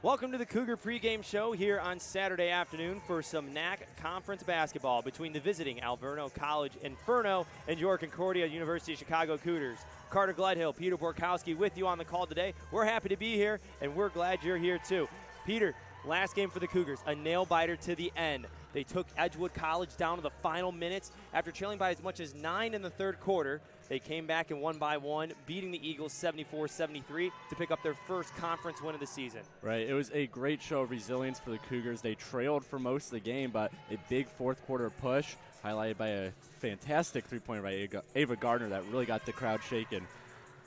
Welcome to the Cougar pregame show here on Saturday afternoon for some NAC conference basketball between the visiting Alverno College Inferno and your Concordia University of Chicago Cougars. Carter Gledhill, Peter Borkowski with you on the call today. We're happy to be here, and we're glad you're here too. Peter, last game for the Cougars, a nail-biter to the end. They took Edgewood College down to the final minutes after trailing by as much as 9 in the third quarter. They came back and won by 1, beating the Eagles 74-73 to pick up their first conference win of the season. Right, it was a great show of resilience for the Cougars. They trailed for most of the game, but a big fourth quarter push highlighted by a fantastic three-pointer by Ava Gardner that really got the crowd shaking.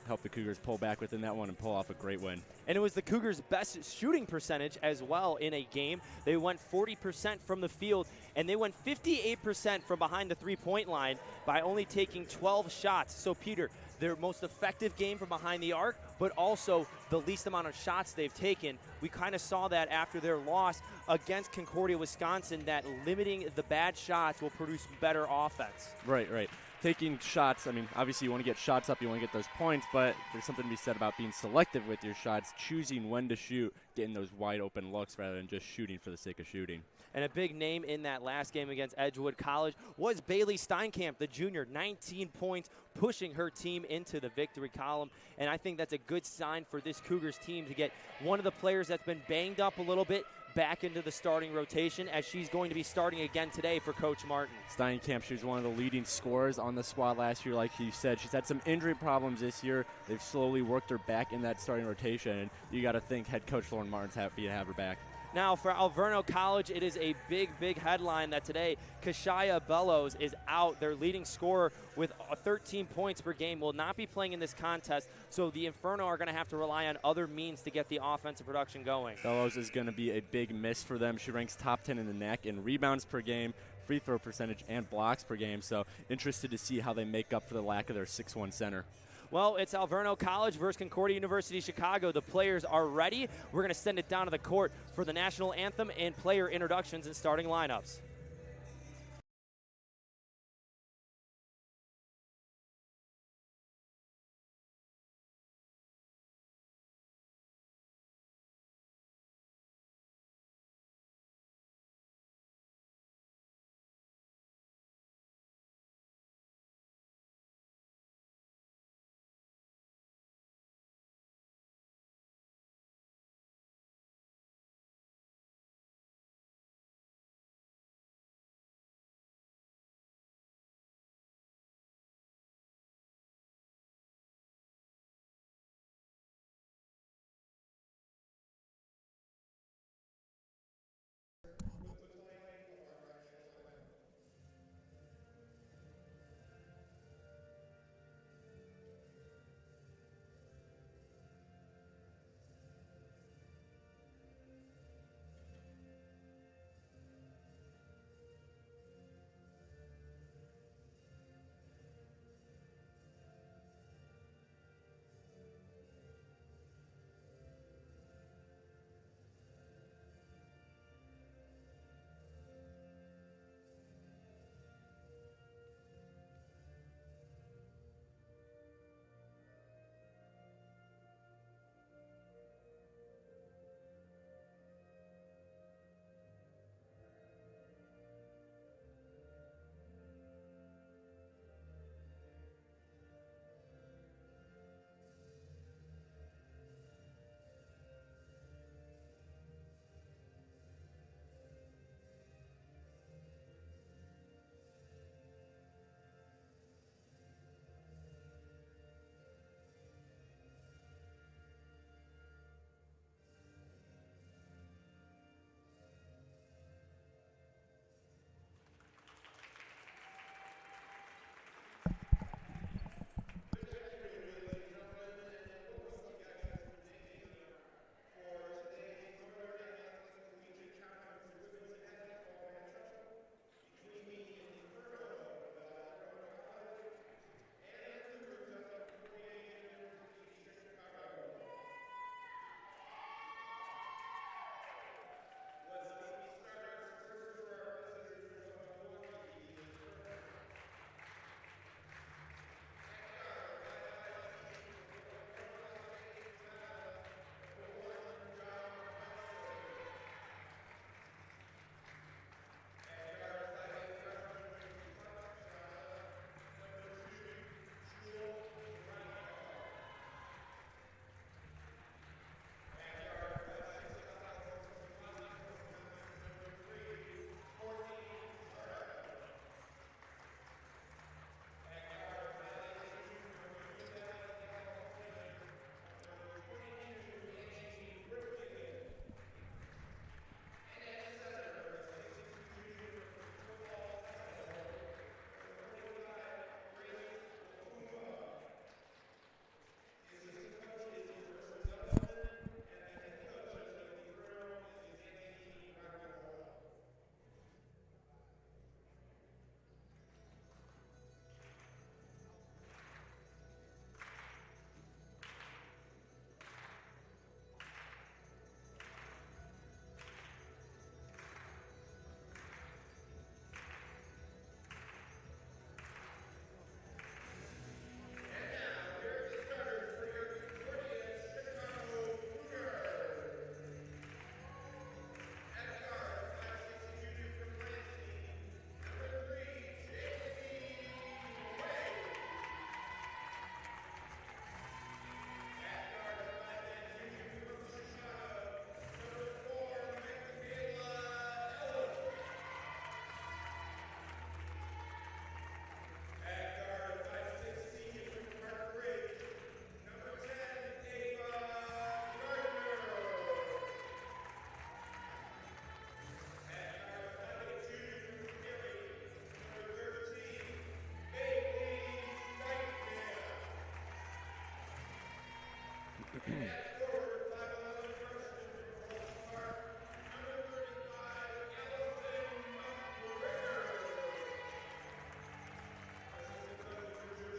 Helped the Cougars pull back within that one and pull off a great win. And it was the Cougars' best shooting percentage as well in a game. They went 40% from the field, and they went 58% from behind the three-point line by only taking 12 shots. So, Peter, their most effective game from behind the arc, but also the least amount of shots they've taken. We kind of saw that after their loss against Concordia, Wisconsin, that limiting the bad shots will produce better offense. Right. Taking shots, I mean, obviously you want to get shots up, you want to get those points, but there's something to be said about being selective with your shots, choosing when to shoot, getting those wide open looks rather than just shooting for the sake of shooting. And a big name in that last game against Edgewood College was Bailey Steinkamp, the junior, 19 points, pushing her team into the victory column. And I think that's a good sign for this Cougars team to get one of the players that's been banged up a little bit back into the starting rotation, as she's going to be starting again today for Coach Martin. Steinkamp, she was one of the leading scorers on the squad last year, like you said. She's had some injury problems this year. They've slowly worked her back in that starting rotation, and you got to think head coach Lauren Martin's happy to have her back. Now, for Alverno College, it is a big headline that today Kashaya Bellows is out. Their leading scorer with 13 points per game will not be playing in this contest, so the Inferno are going to have to rely on other means to get the offensive production going. Bellows is going to be a big miss for them. She ranks top 10 in the NAC in rebounds per game, free throw percentage, and blocks per game, so interested to see how they make up for the lack of their 6'1 center. Well, it's Alverno College versus Concordia University of Chicago. The players are ready. We're going to send it down to the court for the national anthem and player introductions and starting lineups.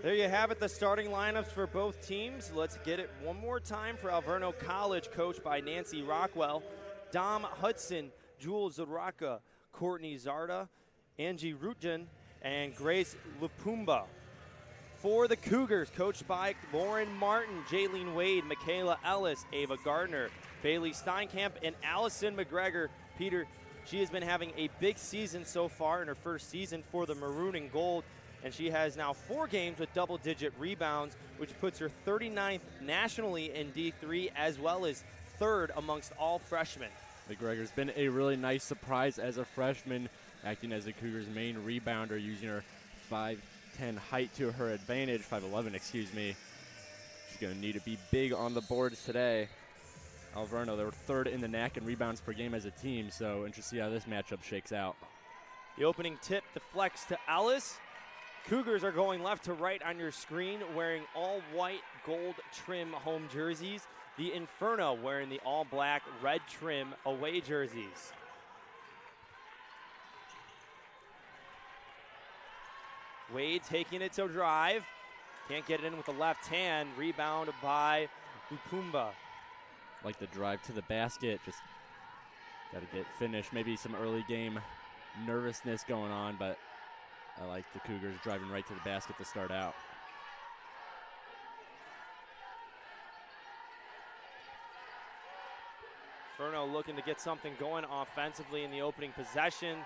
There you have it, the starting lineups for both teams. Let's get it one more time for Alverno College, coached by Nancy Rockwell, Dom Hudson, Jules Zaraka, Courtney Zarda, Angie Rutjan, and Grace Lupumba. For the Cougars, coached by Lauren Martin, Jaylene Wade, Michaela Ellis, Ava Gardner, Bailey Steinkamp, and Allison McGregor. Peter, she has been having a big season so far in her first season for the Maroon and Gold, and she has now 4 games with double-digit rebounds, which puts her 39th nationally in D3, as well as 3rd amongst all freshmen. McGregor's been a really nice surprise as a freshman, acting as the Cougars' main rebounder, using her 5'10" height to her advantage, 5'11", excuse me. She's going to need to be big on the boards today. Alverno, they were 3rd in the NAC in rebounds per game as a team, so interesting to see how this matchup shakes out. The opening tip deflects to Ellis. Cougars are going left to right on your screen, wearing all white gold trim home jerseys. The Inferno wearing the all black red trim away jerseys. Wade taking it to drive. Can't get it in with the left hand. Rebound by Lupumba. Like the drive to the basket, just got to get finished. Maybe some early game nervousness going on, but I like the Cougars driving right to the basket to start out. Inferno looking to get something going offensively in the opening possession.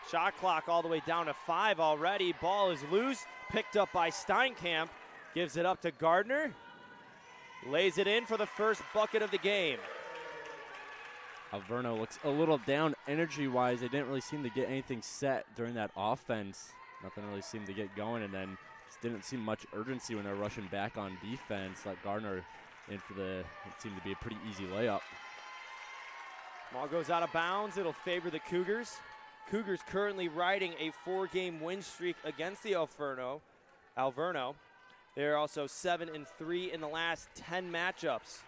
Shot clock all the way down to 5 already. Ball is loose, picked up by Steinkamp. Gives it up to Gardner. Lays it in for the first bucket of the game. Alverno looks a little down energy-wise. They didn't really seem to get anything set during that offense. Nothing really seemed to get going, and then just didn't seem much urgency when they're rushing back on defense. Let Gardner in for it seemed to be a pretty easy layup. Ball goes out of bounds. It'll favor the Cougars. Cougars currently riding a 4-game win streak against the Alverno. They're also 7-3 in the last 10 matchups.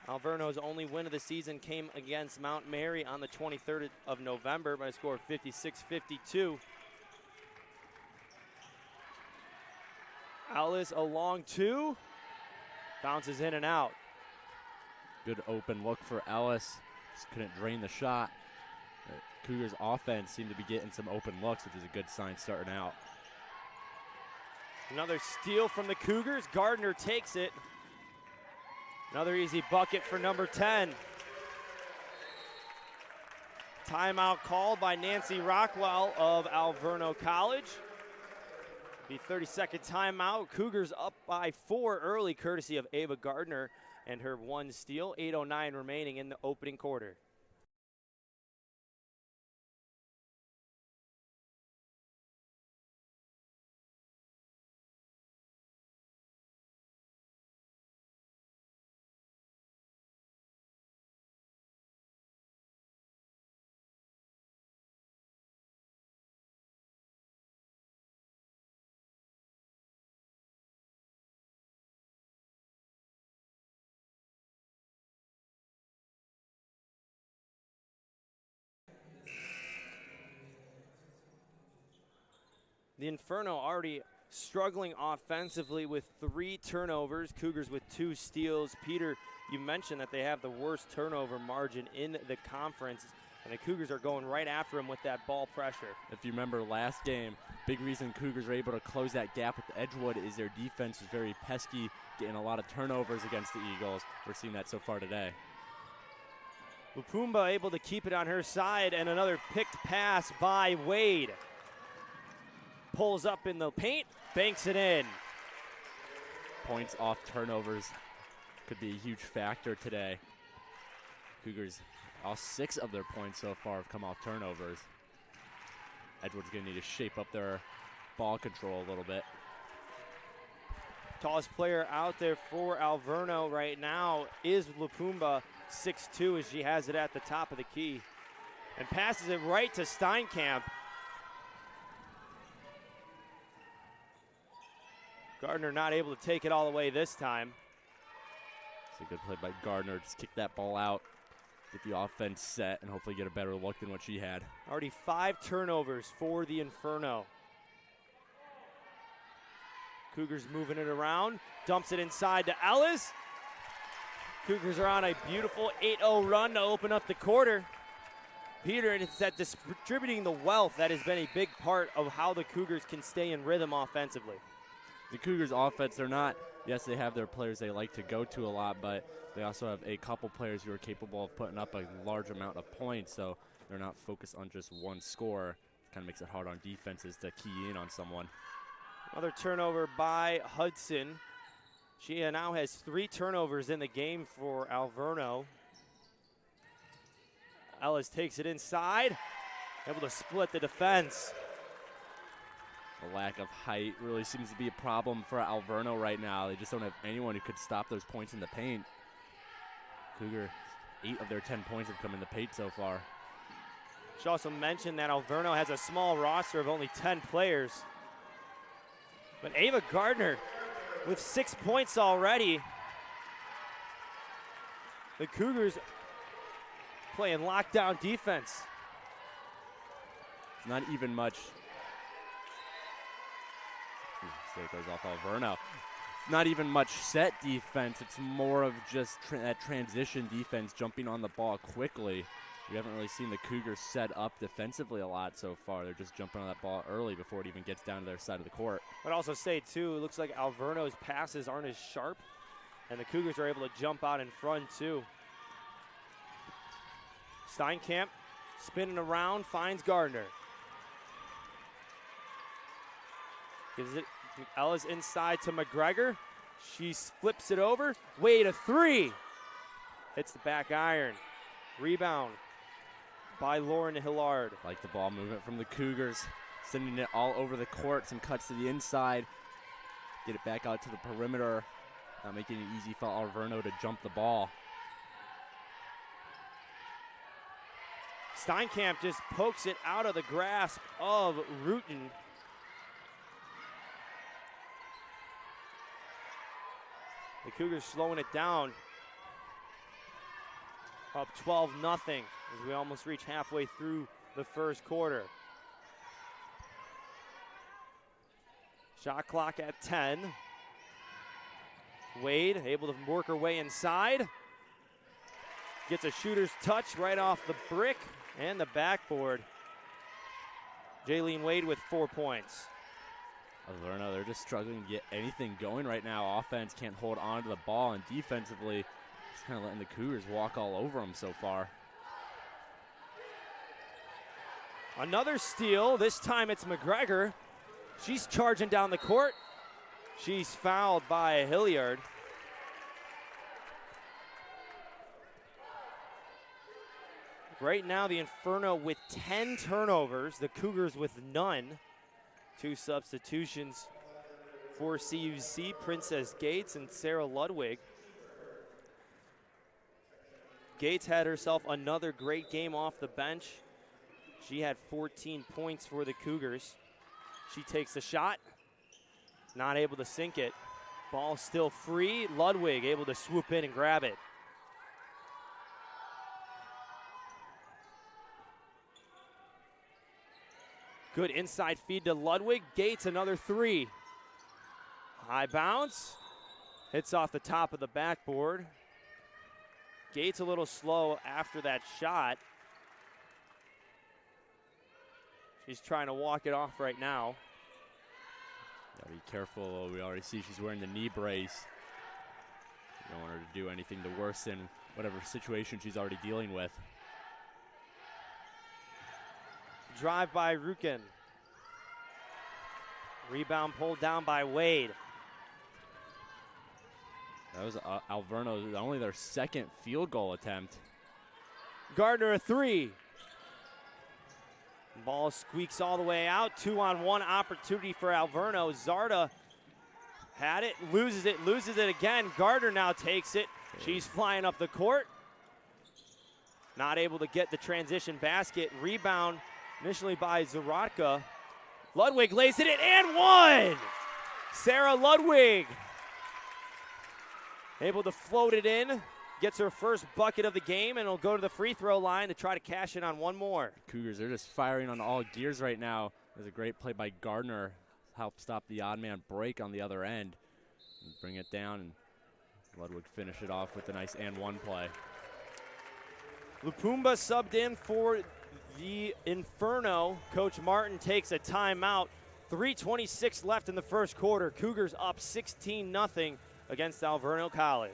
Alverno's only win of the season came against Mount Mary on the 23rd of November by a score of 56-52. Alice a long 2. Bounces in and out. Good open look for Ellis. Just couldn't drain the shot. Cougars offense seemed to be getting some open looks, which is a good sign starting out. Another steal from the Cougars. Gardner takes it. Another easy bucket for number 10. Timeout called by Nancy Rockwell of Alverno College. The 30-second timeout. Cougars up by 4 early, courtesy of Ava Gardner and her 1 steal. 8:09 remaining in the opening quarter. The Inferno already struggling offensively with 3 turnovers. Cougars with 2 steals. Peter, you mentioned that they have the worst turnover margin in the conference, and the Cougars are going right after them with that ball pressure. If you remember last game, big reason Cougars were able to close that gap with Edgewood is their defense was very pesky, getting a lot of turnovers against the Eagles. We're seeing that so far today. Lupumba able to keep it on her side, and another picked pass by Wade. Pulls up in the paint, banks it in. Points off turnovers could be a huge factor today. Cougars, all 6 of their points so far have come off turnovers. Edgewood's going to need to shape up their ball control a little bit. Tallest player out there for Alverno right now is Lupumba, 6'2", as she has it at the top of the key. And passes it right to Steinkamp. Gardner not able to take it all the way this time. It's a good play by Gardner. Just kick that ball out, get the offense set, and hopefully get a better look than what she had. Already 5 turnovers for the Inferno. Cougars moving it around, dumps it inside to Ellis. Cougars are on a beautiful 8-0 run to open up the quarter. Peter, and it's that distributing the wealth that has been a big part of how the Cougars can stay in rhythm offensively. The Cougars offense, they're not, yes, they have their players they like to go to a lot, but they also have a couple players who are capable of putting up a large amount of points, so they're not focused on just one score. It kind of makes it hard on defenses to key in on someone. Another turnover by Hudson. She now has 3 turnovers in the game for Alverno. Ellis takes it inside, able to split the defense. The lack of height really seems to be a problem for Alverno right now. They just don't have anyone who could stop those points in the paint. Cougar, 8 of their 10 points have come in the paint so far. She also mentioned that Alverno has a small roster of only 10 players. But Ava Gardner with 6 points already. The Cougars playing lockdown defense. It's not even much. So it goes off Alverno. Not even much set defense. It's more of just that transition defense, jumping on the ball quickly. We haven't really seen the Cougars set up defensively a lot so far. They're just jumping on that ball early before it even gets down to their side of the court. I'd also say, too, it looks like Alverno's passes aren't as sharp, and the Cougars are able to jump out in front, too. Steinkamp spinning around, finds Gardner. Gives it Ellis inside to McGregor. She flips it over. Wade, a 3. Hits the back iron. Rebound by Lauren Hillard. Like the ball movement from the Cougars, sending it all over the court. Some cuts to the inside. Get it back out to the perimeter. Not making it easy for Alverno to jump the ball. Steinkamp just pokes it out of the grasp of Rutan. The Cougars slowing it down. Up 12-0 as we almost reach halfway through the first quarter. Shot clock at 10. Wade able to work her way inside. Gets a shooter's touch right off the brick and the backboard. Jaylene Wade with 4 points. Alverno, they're just struggling to get anything going right now. Offense can't hold on to the ball, and defensively, just kind of letting the Cougars walk all over them so far. Another steal. This time it's McGregor. She's charging down the court. She's fouled by Hilliard. Right now, the Inferno with 10 turnovers, the Cougars with none. 2 substitutions for CUC, Princess Gates and Sarah Ludwig. Gates had herself another great game off the bench. She had 14 points for the Cougars. She takes the shot, not able to sink it. Ball still free. Ludwig able to swoop in and grab it. Good inside feed to Ludwig. Gates, another 3. High bounce. Hits off the top of the backboard. Gates a little slow after that shot. She's trying to walk it off right now. Gotta be careful. We already see she's wearing the knee brace. You don't want her to do anything to worsen whatever situation she's already dealing with. Drive by Rukin. Rebound pulled down by Wade. That was Alverno, only their 2nd field goal attempt. Gardner, a 3. Ball squeaks all the way out. 2-on-1 opportunity for Alverno. Zarda had it, loses it again. Gardner now takes it. She's flying up the court. Not able to get the transition basket. Rebound initially by Zaratka. Ludwig lays it in and 1! Sarah Ludwig able to float it in, gets her first bucket of the game, and will go to the free throw line to try to cash in on one more. Cougars are just firing on all gears right now. There's a great play by Gardner, help stop the odd man break on the other end. And bring it down, and Ludwig finish it off with a nice and one play. Lupumba subbed in for the Inferno. Coach Martin takes a timeout. 3:26 left in the first quarter. Cougars up 16-0 against Alverno College.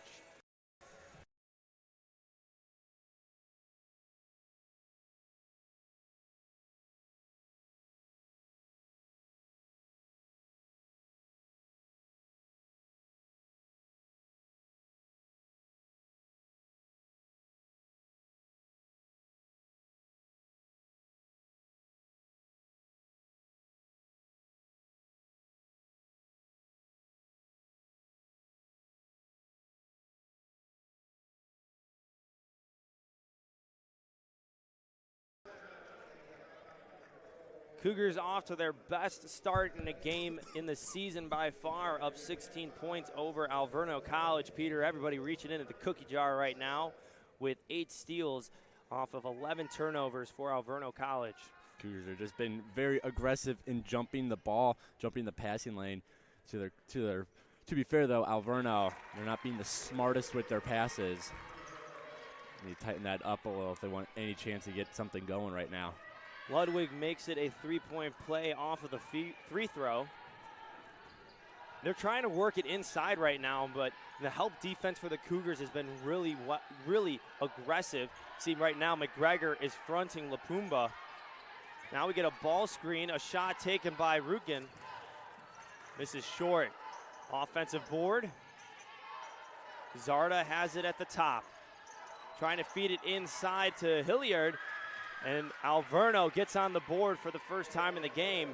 Cougars off to their best start in a game in the season by far, up 16 points over Alverno College. Peter, everybody reaching into the cookie jar right now with 8 steals off of 11 turnovers for Alverno College. Cougars have just been very aggressive in jumping the ball, jumping the passing lane. To be fair though, Alverno, they're not being the smartest with their passes. They need to tighten that up a little if they want any chance to get something going right now. Ludwig makes it a 3-point play off of the free throw. They're trying to work it inside right now, but the help defense for the Cougars has been really aggressive. See right now McGregor is fronting Lupumba. Now we get a ball screen, a shot taken by Rukin. This is short. Offensive board. Zarda has it at the top. Trying to feed it inside to Hilliard. And Alverno gets on the board for the first time in the game.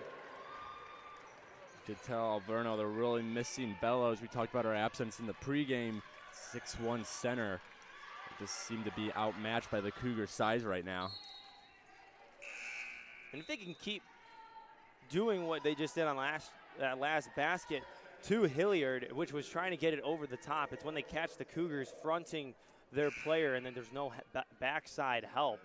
You could tell Alverno they're really missing Bellows. We talked about our absence in the pregame. 6'1" center. They just seem to be outmatched by the Cougars' size right now. And if they can keep doing what they just did on that last basket to Hilliard, which was trying to get it over the top, it's when they catch the Cougars fronting their player and then there's no backside help.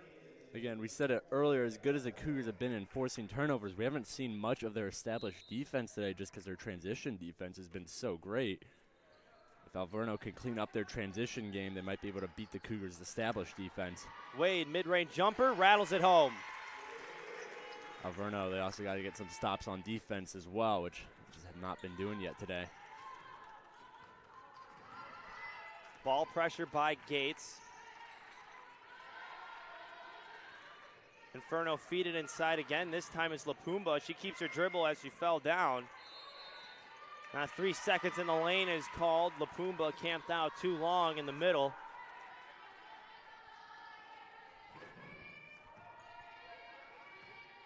Again, we said it earlier, as good as the Cougars have been in forcing turnovers, we haven't seen much of their established defense today just because their transition defense has been so great. If Alverno can clean up their transition game, they might be able to beat the Cougars' established defense. Wade, mid-range jumper, rattles it home. Alverno, they also got to get some stops on defense as well, which just have not been doing yet today. Ball pressure by Gates. Inferno feed it inside again. This time it's Lupumba. She keeps her dribble as she fell down. Now 3 seconds in the lane is called. Lupumba camped out too long in the middle.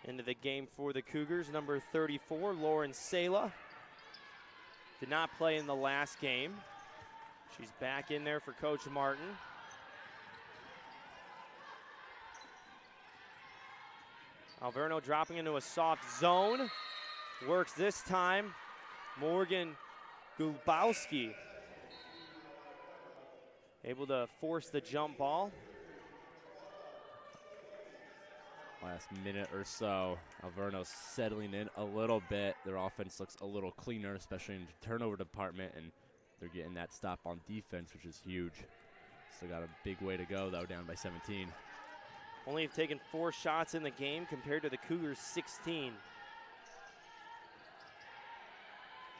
Into the game for the Cougars, number 34, Lauren Sala. Did not play in the last game. She's back in there for Coach Martin. Alverno dropping into a soft zone. Works this time. Morgan Gubowski able to force the jump ball. Last minute or so, Alverno's settling in a little bit. Their offense looks a little cleaner, especially in the turnover department, and they're getting that stop on defense, which is huge. Still got a big way to go, though, down by 17. Only have taken 4 shots in the game compared to the Cougars' 16.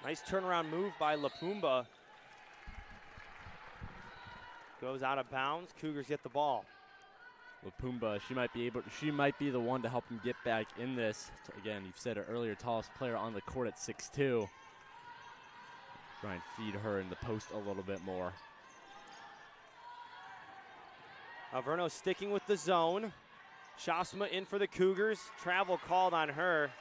Nice turnaround move by Lupumba. Goes out of bounds. Cougars get the ball. Lupumba, she might be the one to help him get back in this. Again, you've said it earlier, tallest player on the court at 6'2". Try and feed her in the post a little bit more. Alverno sticking with the zone. Shasma in for the Cougars. Travel called on her.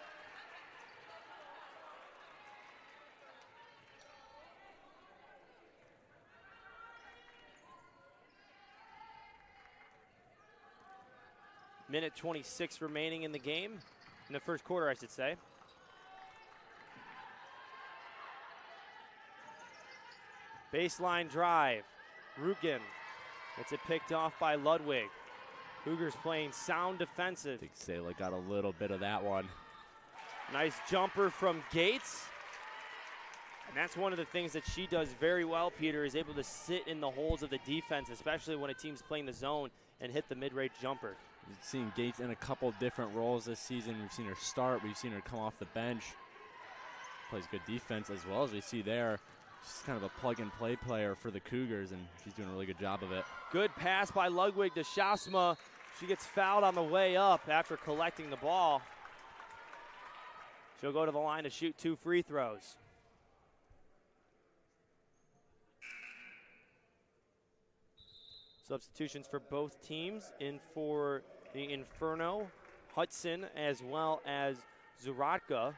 Minute 26 remaining in the game. In the first quarter, I should say. Baseline drive. Rukin gets it picked off by Ludwig. Cougars playing sound defensive. I think Sela got a little bit of that one. Nice jumper from Gates. And that's one of the things that she does very well, Peter, is able to sit in the holes of the defense, especially when a team's playing the zone, and hit the mid-range jumper. We've seen Gates in a couple different roles this season. We've seen her start. We've seen her come off the bench. Plays good defense as well as we see there. She's kind of a plug-and-play player for the Cougars, and she's doing a really good job of it. Good pass by Ludwig to Shasma. She gets fouled on the way up after collecting the ball. She'll go to the line to shoot 2 free throws. Substitutions for both teams. In for the Inferno, Hudson as well as Zuratka.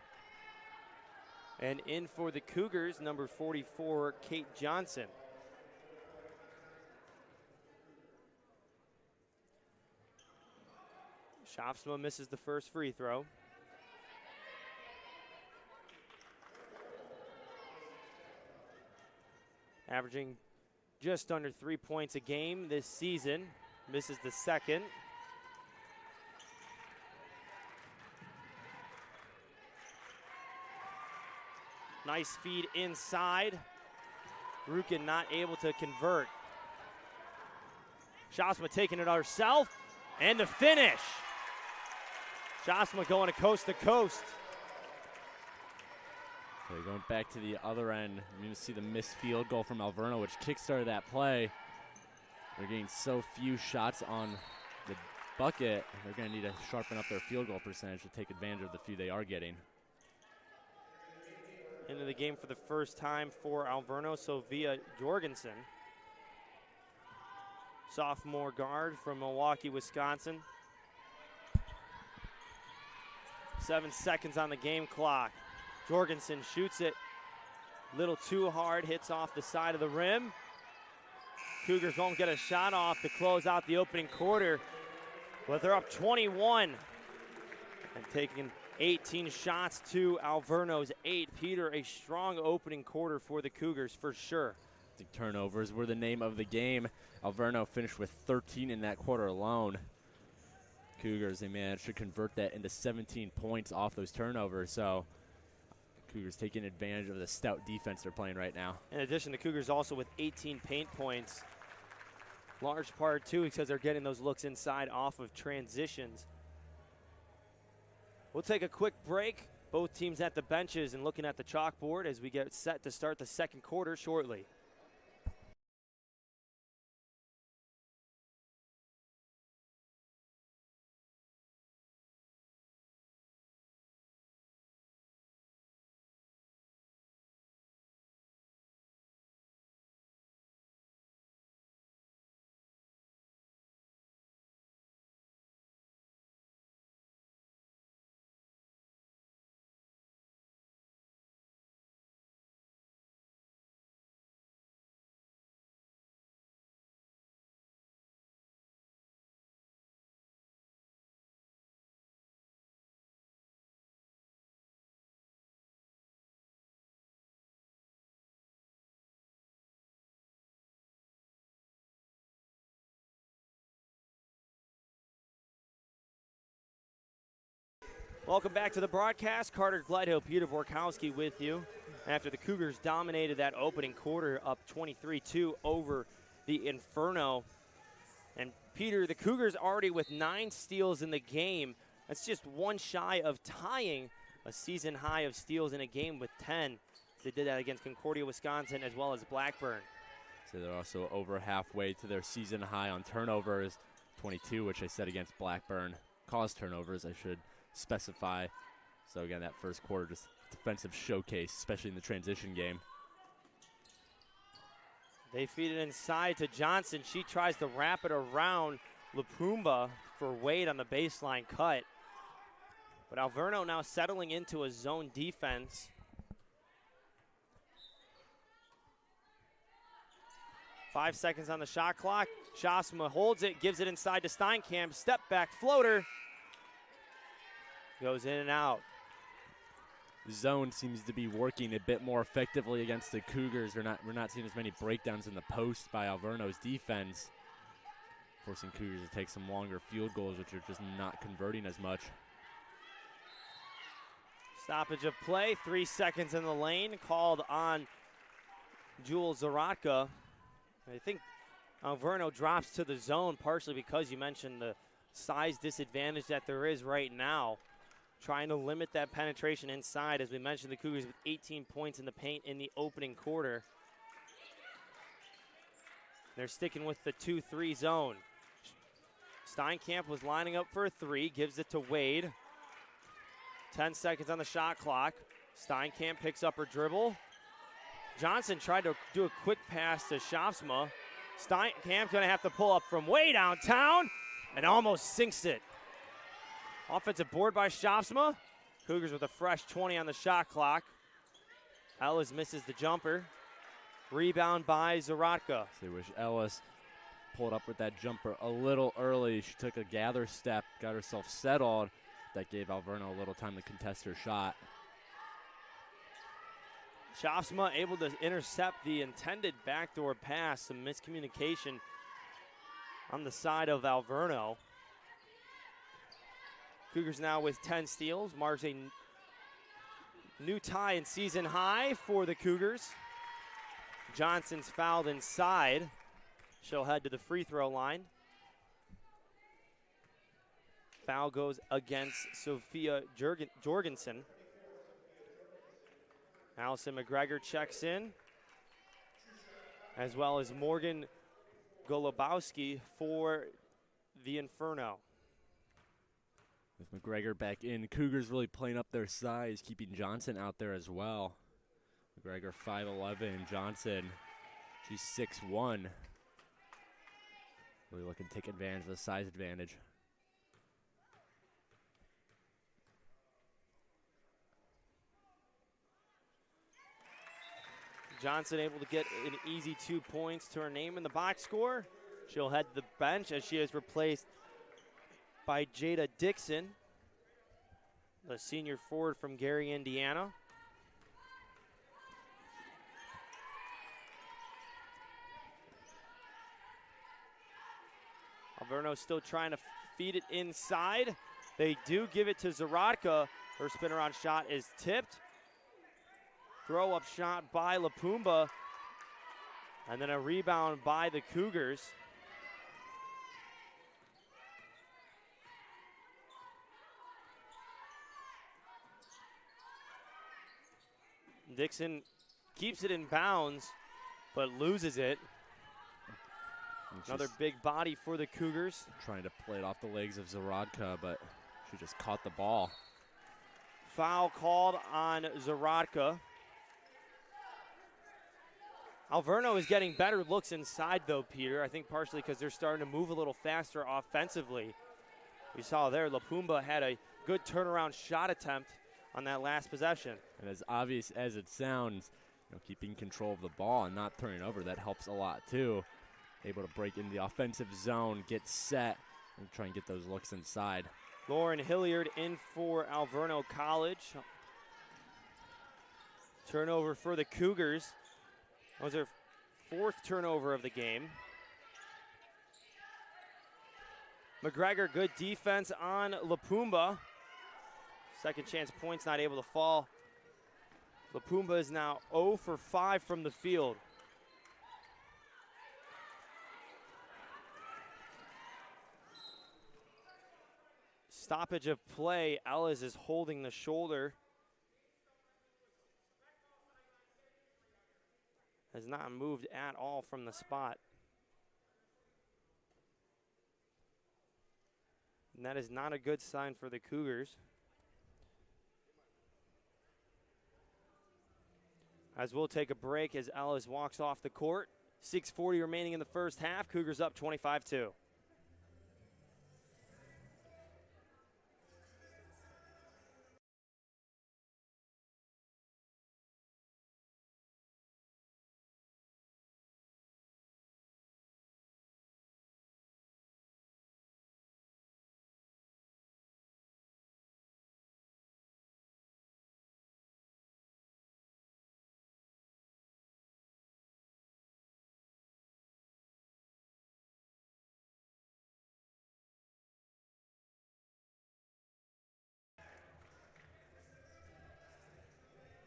And in for the Cougars, number 44, Kate Johnson. Shopsma misses the first free throw. Averaging just under 3 points a game this season. Misses the second. Nice feed inside. Rukin not able to convert. Shasma taking it herself, and the finish. Shasma going to coast. Okay, going back to the other end, you're going to see the missed field goal from Alverno, which kickstarted that play. They're getting so few shots on the bucket, they're going to need to sharpen up their field goal percentage to take advantage of the few they are getting. Into the game for the first time for Alverno, Sofia Jorgensen. Sophomore guard from Milwaukee, Wisconsin. 7 seconds on the game clock. Jorgensen shoots it a little too hard, hits off the side of the rim. Cougars won't get a shot off to close out the opening quarter, but they're up 21 and taking 18 shots to Alverno's 8. Peter, a strong opening quarter for the Cougars for sure. The turnovers were the name of the game. Alverno finished with 13 in that quarter alone. Cougars, they managed to convert that into 17 points off those turnovers, so Cougars taking advantage of the stout defense they're playing right now. In addition, the Cougars also with 18 paint points. Large part, too, because they're getting those looks inside off of transitions. We'll take a quick break. Both teams at the benches and looking at the chalkboard as we get set to start the second quarter shortly. Welcome back to the broadcast. Carter Gleithill, Peter Borkowski with you. After the Cougars dominated that opening quarter, up 23-2 over the Inferno. And Peter, the Cougars already with 9 steals in the game. That's just one shy of tying a season high of steals in a game with 10. They did that against Concordia, Wisconsin, as well as Blackburn. So they're also over halfway to their season high on turnovers, 22, which I said against Blackburn. Caused turnovers, I should specify. So again, that first quarter, just defensive showcase, especially in the transition game. They feed it inside to Johnson. She tries to wrap it around Lupumba for Wade on the baseline cut. But Alverno now settling into a zone defense. Five seconds on the shot clock. Shasma holds it, gives it inside to Steinkamp. Step back floater. Goes in and out. zone seems to be working a bit more effectively against the Cougars. We're not seeing as many breakdowns in the post by Alverno's defense, forcing Cougars to take some longer field goals, which are just not converting as much. Stoppage of play, 3 seconds in the lane, called on Jules Zaratka. I think Alverno drops to the zone partially because you mentioned the size disadvantage that there is right now. Trying to limit that penetration inside. As we mentioned, the Cougars with 18 points in the paint in the opening quarter. They're sticking with the 2-3 zone. Steinkamp was lining up for a three, gives it to Wade. 10 seconds on the shot clock. Steinkamp picks up her dribble. Johnson tried to do a quick pass to Shafsma. Steinkamp gonna have to pull up from way downtown and almost sinks it. Offensive board by Shafsma. Cougars with a fresh 20 on the shot clock. Ellis misses the jumper. Rebound by Zaratka. So I wish Ellis pulled up with that jumper a little early. She took a gather step, got herself settled. That gave Alverno a little time to contest her shot. Shafsma able to intercept the intended backdoor pass. Some miscommunication on the side of Alverno. Cougars now with 10 steals, marks a new tie and season high for the Cougars. Johnson's fouled inside. She'll head to the free throw line. Foul goes against Sophia Jorgensen. Allison McGregor checks in, as well as Morgan Golubowski for the Inferno. With McGregor back in, Cougars really playing up their size, keeping Johnson out there as well. McGregor 5'11", Johnson, she's 6'1". Really looking to take advantage of the size advantage. Johnson able to get an easy 2 points to her name in the box score. She'll head to the bench as she is replaced by Jada Dixon, the senior forward from Gary, Indiana. Alverno still trying to feed it inside. They do give it to Zaratka. Her spin-around shot is tipped. Throw-up shot by Lapumba. And then a rebound by the Cougars. Dixon keeps it in bounds, but loses it. Another big body for the Cougars. Trying to play it off the legs of Zaratka, but she just caught the ball. Foul called on Zaratka. Alverno is getting better looks inside, though, Peter. I think partially because they're starting to move a little faster offensively. We saw there, Lapumba had a good turnaround shot attempt on that last possession. And as obvious as it sounds, keeping control of the ball and not turning over, that helps a lot, too. Able to break in the offensive zone, get set, and try and get those looks inside. Lauren Hilliard in for Alverno College. Turnover for the Cougars. That was their fourth turnover of the game. McGregor, good defense on Lapumba. Second chance points not able to fall. Lapumba is now 0 for 5 from the field. Stoppage of play. Ellis is holding the shoulder. Has not moved at all from the spot. And that is not a good sign for the Cougars. As we'll take a break as Ellis walks off the court. 6:40 remaining in the first half. Cougars up 25-2.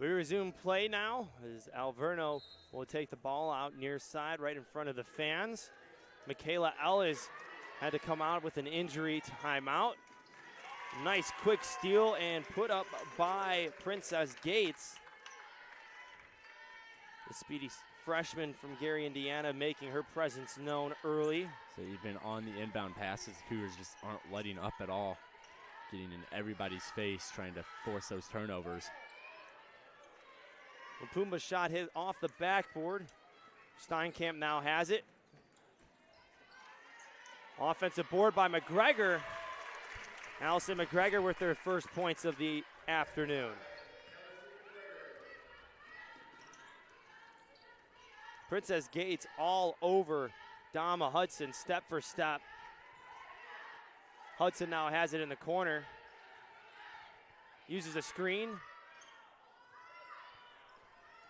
We resume play now as Alverno will take the ball out near side right in front of the fans. Michaela Ellis had to come out with an injury timeout. Nice quick steal and put up by Princess Gates. The speedy freshman from Gary, Indiana, making her presence known early. So even on the inbound passes, the Cougars just aren't letting up at all. Getting in everybody's face, trying to force those turnovers. Pumba shot hit off the backboard. Steinkamp now has it. Offensive board by McGregor. Allison McGregor with her first points of the afternoon. Princess Gates all over Dama Hudson, step for step. Hudson now has it in the corner. Uses a screen.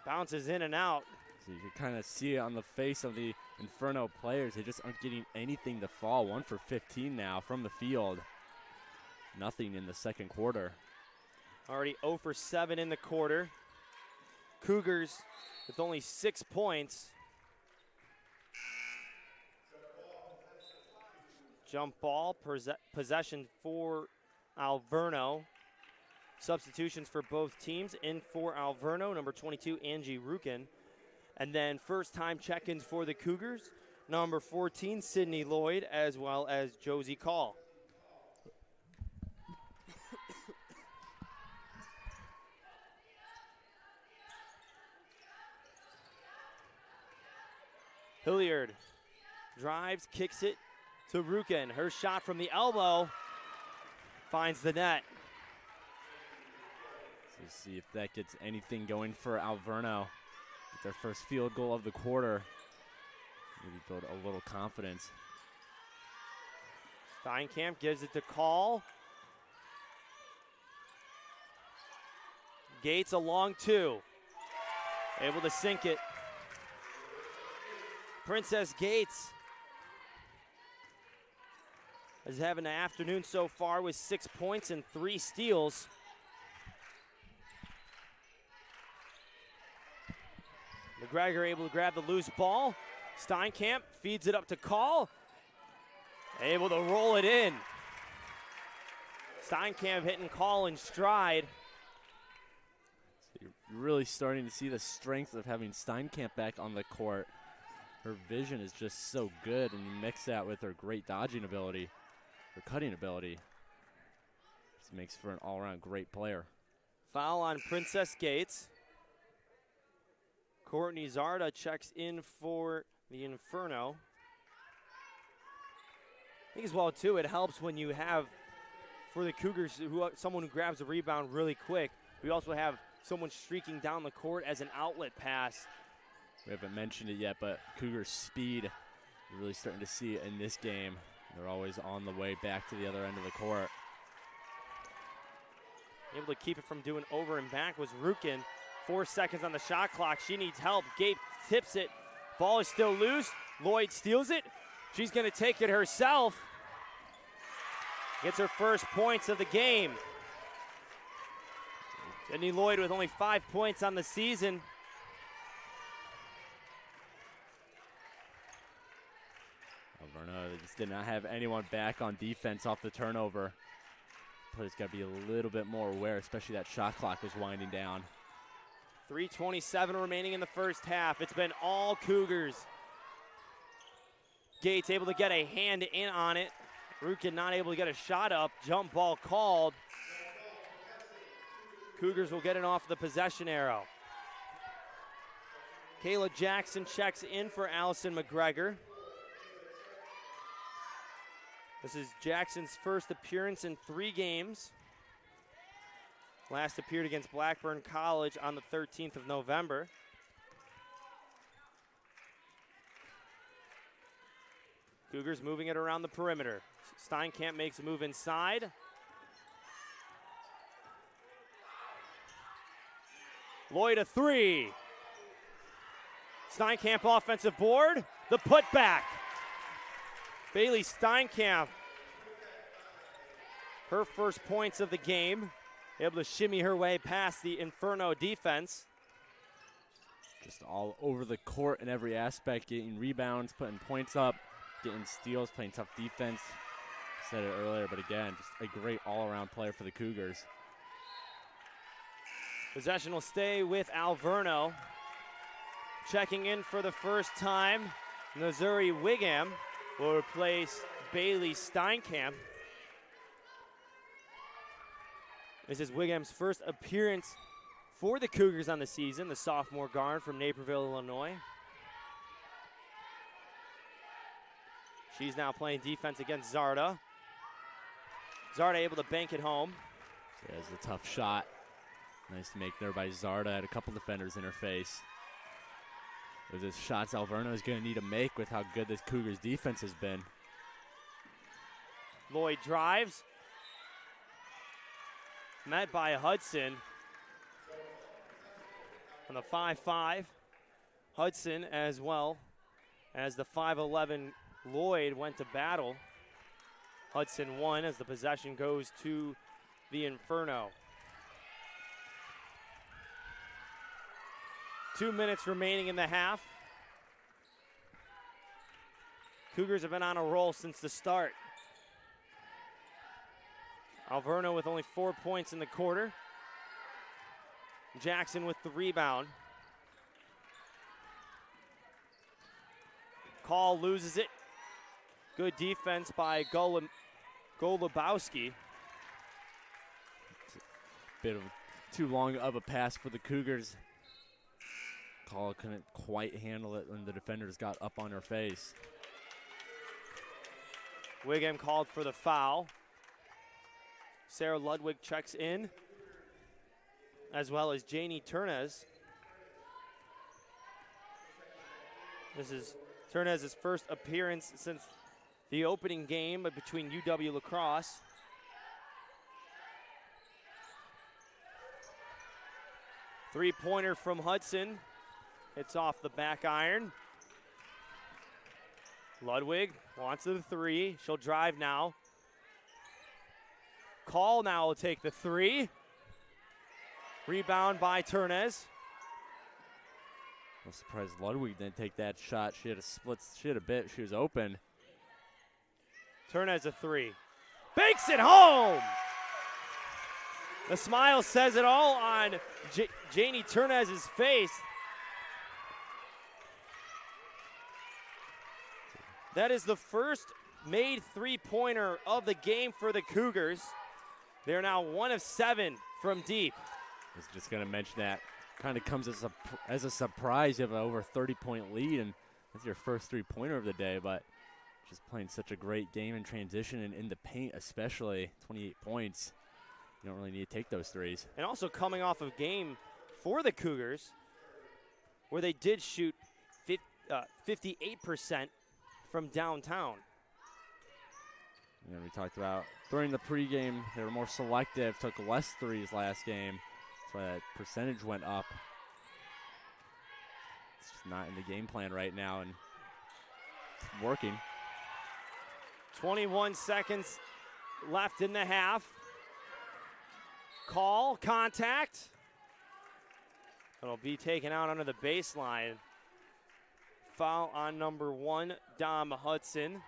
Bounces in and out. So you can kind of see it on the face of the Inferno players. They just aren't getting anything to fall. 1 for 15 now from the field. Nothing in the second quarter. Already 0 for 7 in the quarter. Cougars with only 6 points. Jump ball, possession for Alverno. Substitutions for both teams. In for Alverno, number 22, Angie Rukin. And then first-time check-ins for the Cougars, number 14, Sydney Lloyd, as well as Josie Call. Hilliard drives, kicks it to Rukin. Her shot from the elbow finds the net. So see if that gets anything going for Alverno. Get their first field goal of the quarter. Maybe build a little confidence. Steinkamp gives it to Call. Gates a long 2. Able to sink it. Princess Gates is having an afternoon so far with 6 points and 3 steals. McGregor able to grab the loose ball. Steinkamp feeds it up to Call. Able to roll it in. Steinkamp hitting Call in stride. So you're really starting to see the strength of having Steinkamp back on the court. Her vision is just so good, and you mix that with her great dodging ability, her cutting ability. This makes for an all-around great player. Foul on Princess Gates. Courtney Zarda checks in for the Inferno. I think as well, too, it helps when you have, for the Cougars, someone who grabs a rebound really quick. We also have someone streaking down the court as an outlet pass. We haven't mentioned it yet, but Cougars' speed, you're really starting to see it in this game. They're always on the way back to the other end of the court. Able to keep it from doing over and back was Rukin. 4 seconds on the shot clock. She needs help. Gabe tips it. Ball is still loose. Lloyd steals it. She's going to take it herself. Gets her first points of the game. Sydney Lloyd with only 5 points on the season. Alverno just did not have anyone back on defense off the turnover. Players got to be a little bit more aware, especially that shot clock was winding down. 3:27 remaining in the first half. It's been all Cougars. Gates able to get a hand in on it. Rukin not able to get a shot up. Jump ball called. Cougars will get it off the possession arrow. Kayla Jackson checks in for Allison McGregor. This is Jackson's first appearance in 3 games. Last appeared against Blackburn College on the 13th of November. Cougars moving it around the perimeter. Steinkamp makes a move inside. Lloyd a 3. Steinkamp offensive board. The putback. Bailey Steinkamp. Her first points of the game. able to shimmy her way past the Inferno defense. Just all over the court in every aspect, getting rebounds, putting points up, getting steals, playing tough defense. Said it earlier, but again, just a great all-around player for the Cougars. Possession will stay with Alverno. Checking in for the first time, Missouri Wigham will replace Bailey Steinkamp. This is Wigham's first appearance for the Cougars on the season, the sophomore guard from Naperville, Illinois. She's now playing defense against Zarda. Zarda able to bank it home. There's a tough shot. Nice make there by Zarda. Had a couple defenders in her face. Those are shots Alverno is going to need to make with how good this Cougars defense has been. Lloyd drives. Met by Hudson. On the 5-5. Hudson as well as the 5'11 Lloyd went to battle. Hudson won as the possession goes to the Inferno. 2 minutes remaining in the half. Cougars have been on a roll since the start. Alverno with only 4 points in the quarter. Jackson with the rebound. Call loses it. Good defense by Golubowski. Bit of too long of a pass for the Cougars. Call couldn't quite handle it when the defenders got up on her face. Wigham called for the foul. Sarah Ludwig checks in, as well as Janie Turnez. This is Turnez's first appearance since the opening game between UW La Crosse. Three-pointer from Hudson. Hits off the back iron. Ludwig wants the three. She'll drive now. Call now will take the three. Rebound by Turnez. I'm surprised Ludwig didn't take that shot. She had a split, she had a bit, she was open. Turnez a three. Banks it home! The smile says it all on Janie Turnez's face. That is the first made three-pointer of the game for the Cougars. They're now 1 of 7 from deep. I was just going to mention that. Kind of comes as a surprise. You have an over 30-point lead, and that's your first three-pointer of the day, but just playing such a great game in transition and in the paint especially. 28 points. You don't really need to take those threes. And also coming off of game for the Cougars where they did shoot 58% from downtown. We talked about during the pregame, they were more selective, took less threes last game. That's why that percentage went up. It's just not in the game plan right now, and it's working. 21 seconds left in the half. Call, contact. It'll be taken out under the baseline. Foul on number 1, Dom Hudson.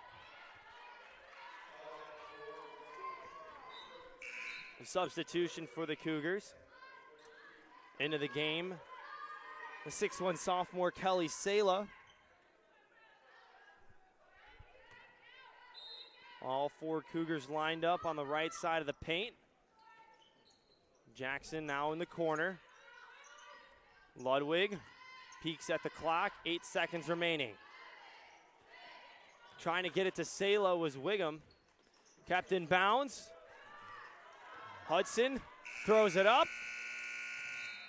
A substitution for the Cougars. Into the game, the 6'1 sophomore Kelly Sala. All 4 Cougars lined up on the right side of the paint. Jackson now in the corner. Ludwig peeks at the clock, 8 seconds remaining. Trying to get it to Sala was Wigham. Kept in bounds. Hudson throws it up.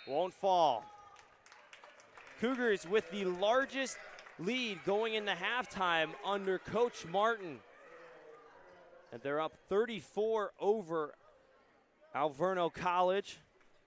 Won't fall. Cougars with the largest lead going into halftime under Coach Martin. And they're up 34 over Alverno College.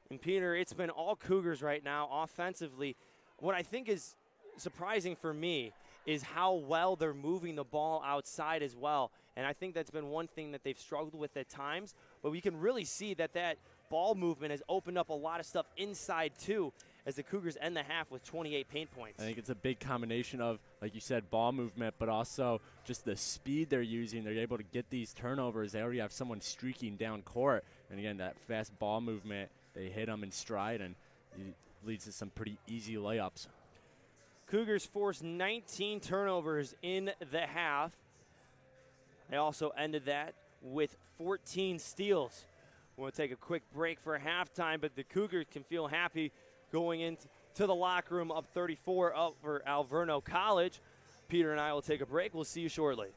And Peter, it's been all Cougars right now offensively. What I think is surprising for me is how well they're moving the ball outside as well. And I think that's been one thing that they've struggled with at times. But we can really see that ball movement has opened up a lot of stuff inside too, as the Cougars end the half with 28 paint points. I think it's a big combination of, like you said, ball movement, but also just the speed they're using. They're able to get these turnovers. They already have someone streaking down court. And again, that fast ball movement, they hit them in stride, and it leads to some pretty easy layups. Cougars forced 19 turnovers in the half. They also ended that with 14 steals. We'll take a quick break for halftime, but the Cougars can feel happy going into the locker room up 34 over Alverno College. Peter and I will take a break. We'll see you shortly.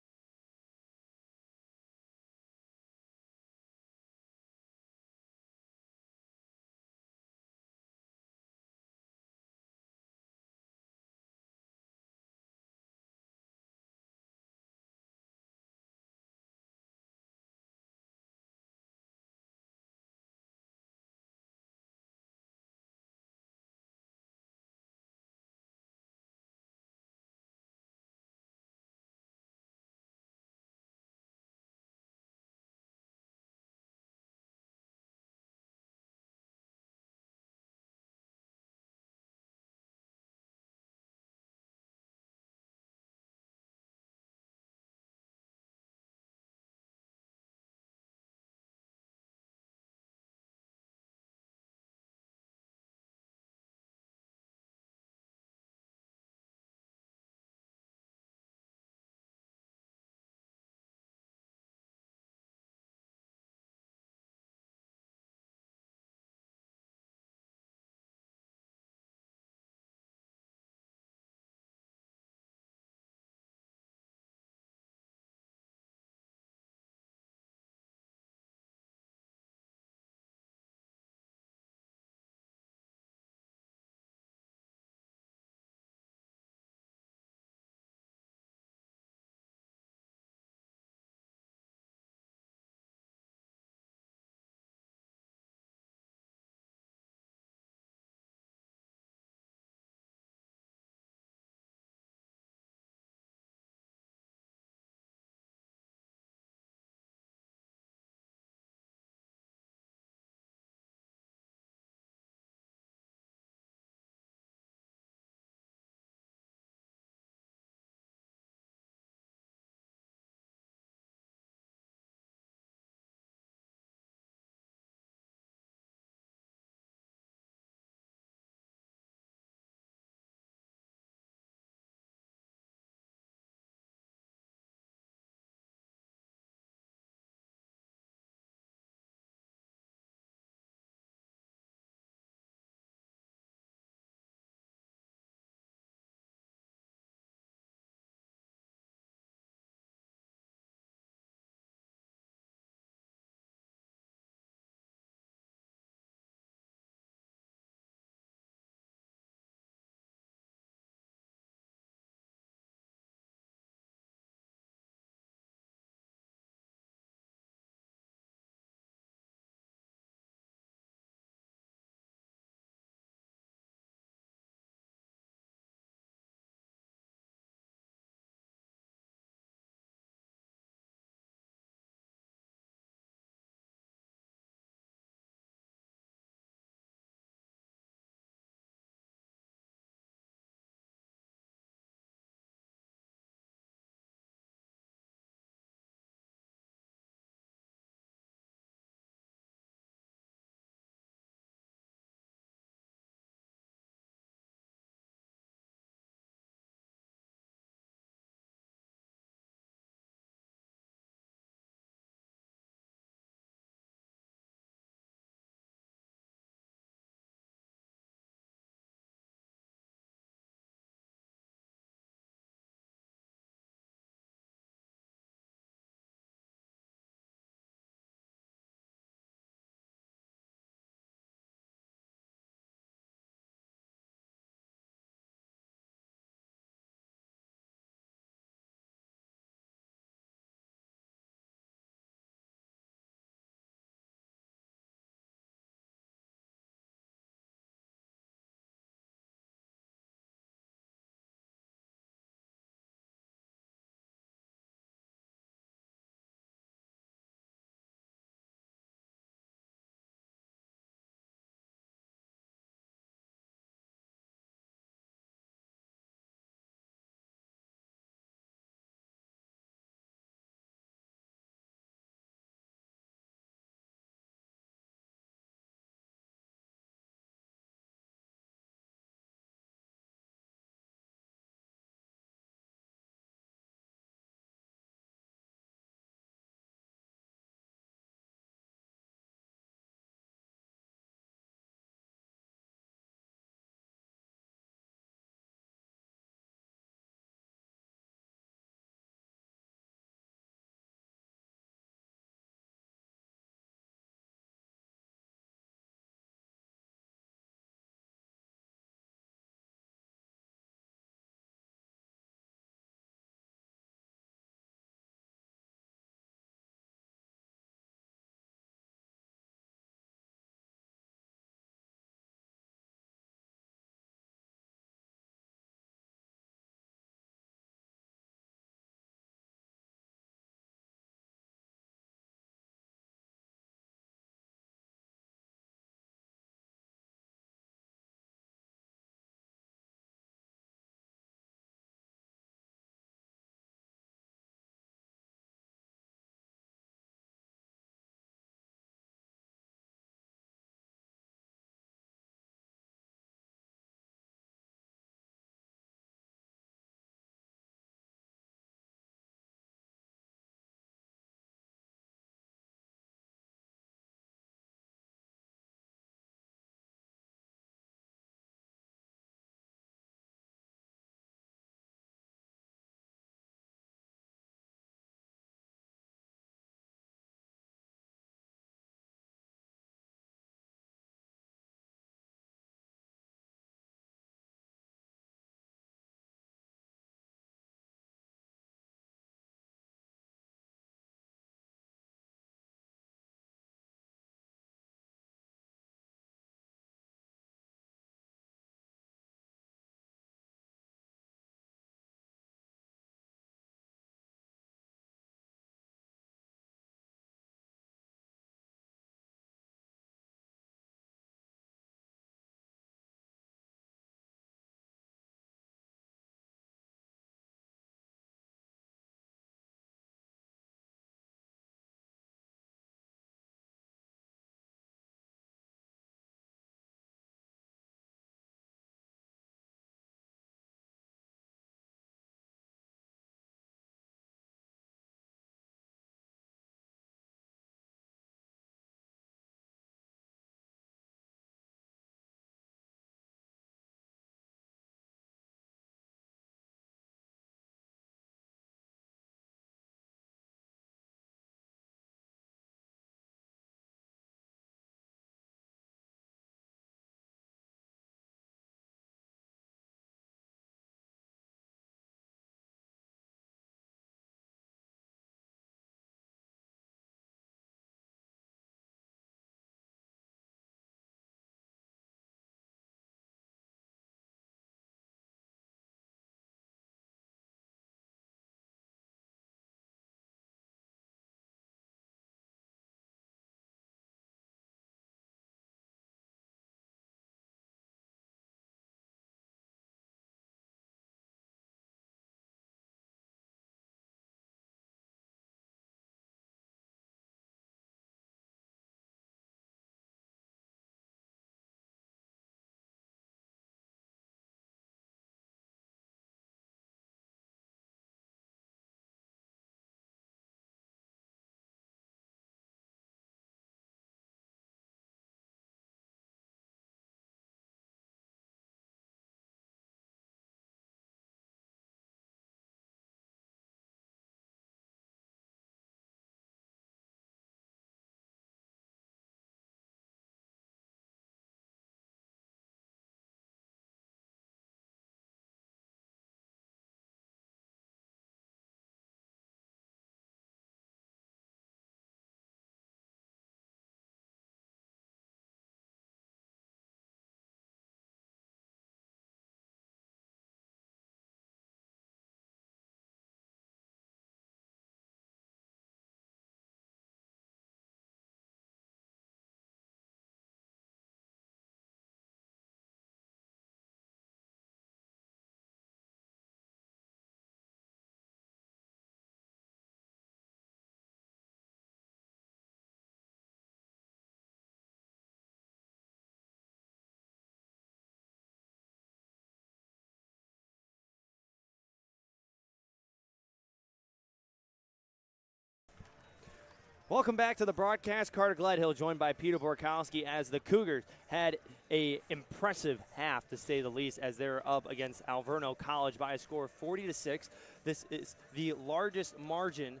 Welcome back to the broadcast. Carter Gledhill joined by Peter Borkowski as the Cougars had a impressive half, to say the least, as they're up against Alverno College by a score of 40-6. This is the largest margin,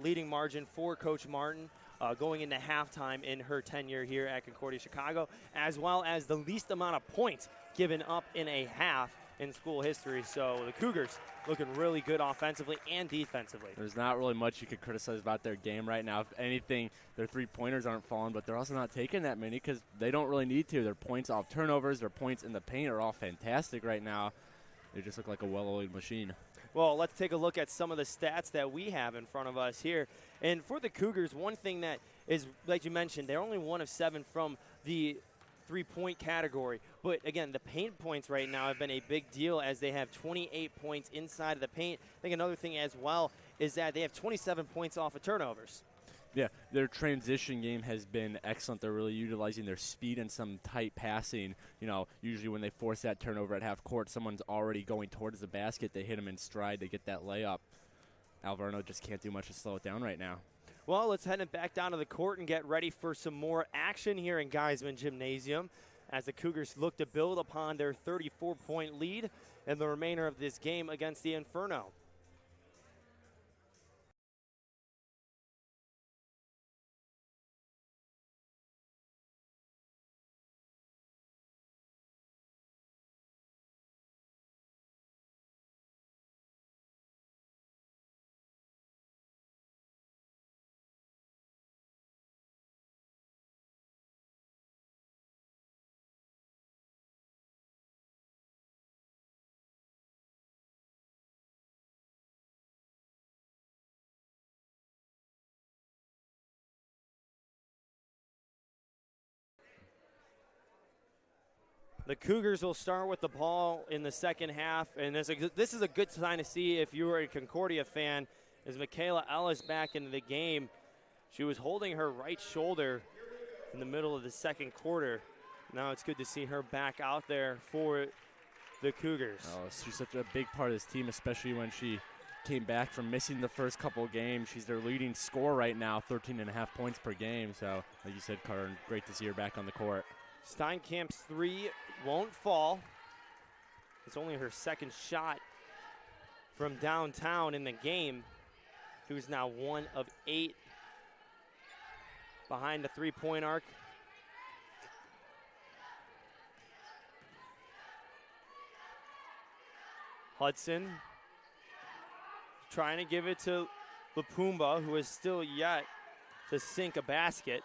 leading margin for Coach Martin going into halftime in her tenure here at Concordia Chicago, as well as the least amount of points given up in a half in school history. So the Cougars looking really good offensively and defensively. There's not really much you could criticize about their game right now. If anything, their three-pointers aren't falling, but they're also not taking that many because they don't really need to. Their points off turnovers, their points in the paint are all fantastic right now. They just look like a well-oiled machine. Well, let's take a look at some of the stats that we have in front of us here. And for the Cougars, one thing that is, like you mentioned, they're only 1 of 7 from the three-point category. But, again, the paint points right now have been a big deal as they have 28 points inside of the paint. I think another thing as well is that they have 27 points off of turnovers. Yeah, their transition game has been excellent. They're really utilizing their speed and some tight passing. You know, usually when they force that turnover at half court, someone's already going towards the basket. They hit them in stride. They get that layup. Alverno just can't do much to slow it down right now. Well, let's head it back down to the court and get ready for some more action here in Geisman Gymnasium as the Cougars look to build upon their 34-point lead in the remainder of this game against the Inferno. The Cougars will start with the ball in the second half, and this is a good sign to see if you were a Concordia fan, as Michaela Ellis back into the game. She was holding her right shoulder in the middle of the second quarter. Now it's good to see her back out there for the Cougars. Oh, she's such a big part of this team, especially when she came back from missing the first couple of games. She's their leading scorer right now, 13.5 points per game. So, like you said, Carter, great to see her back on the court. Steinkamp's three won't fall. It's only her second shot from downtown in the game. Who's now 1 of 8 behind the three-point arc. Hudson trying to give it to Lapumba, who is still yet to sink a basket.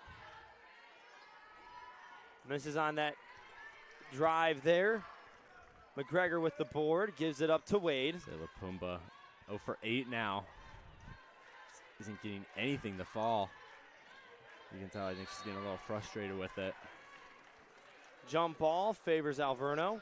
Misses on that drive there. McGregor with the board, gives it up to Wade. Lapumba 0 for 8 now. Isn't getting anything to fall. You can tell, I think she's getting a little frustrated with it. Jump ball favors Alverno.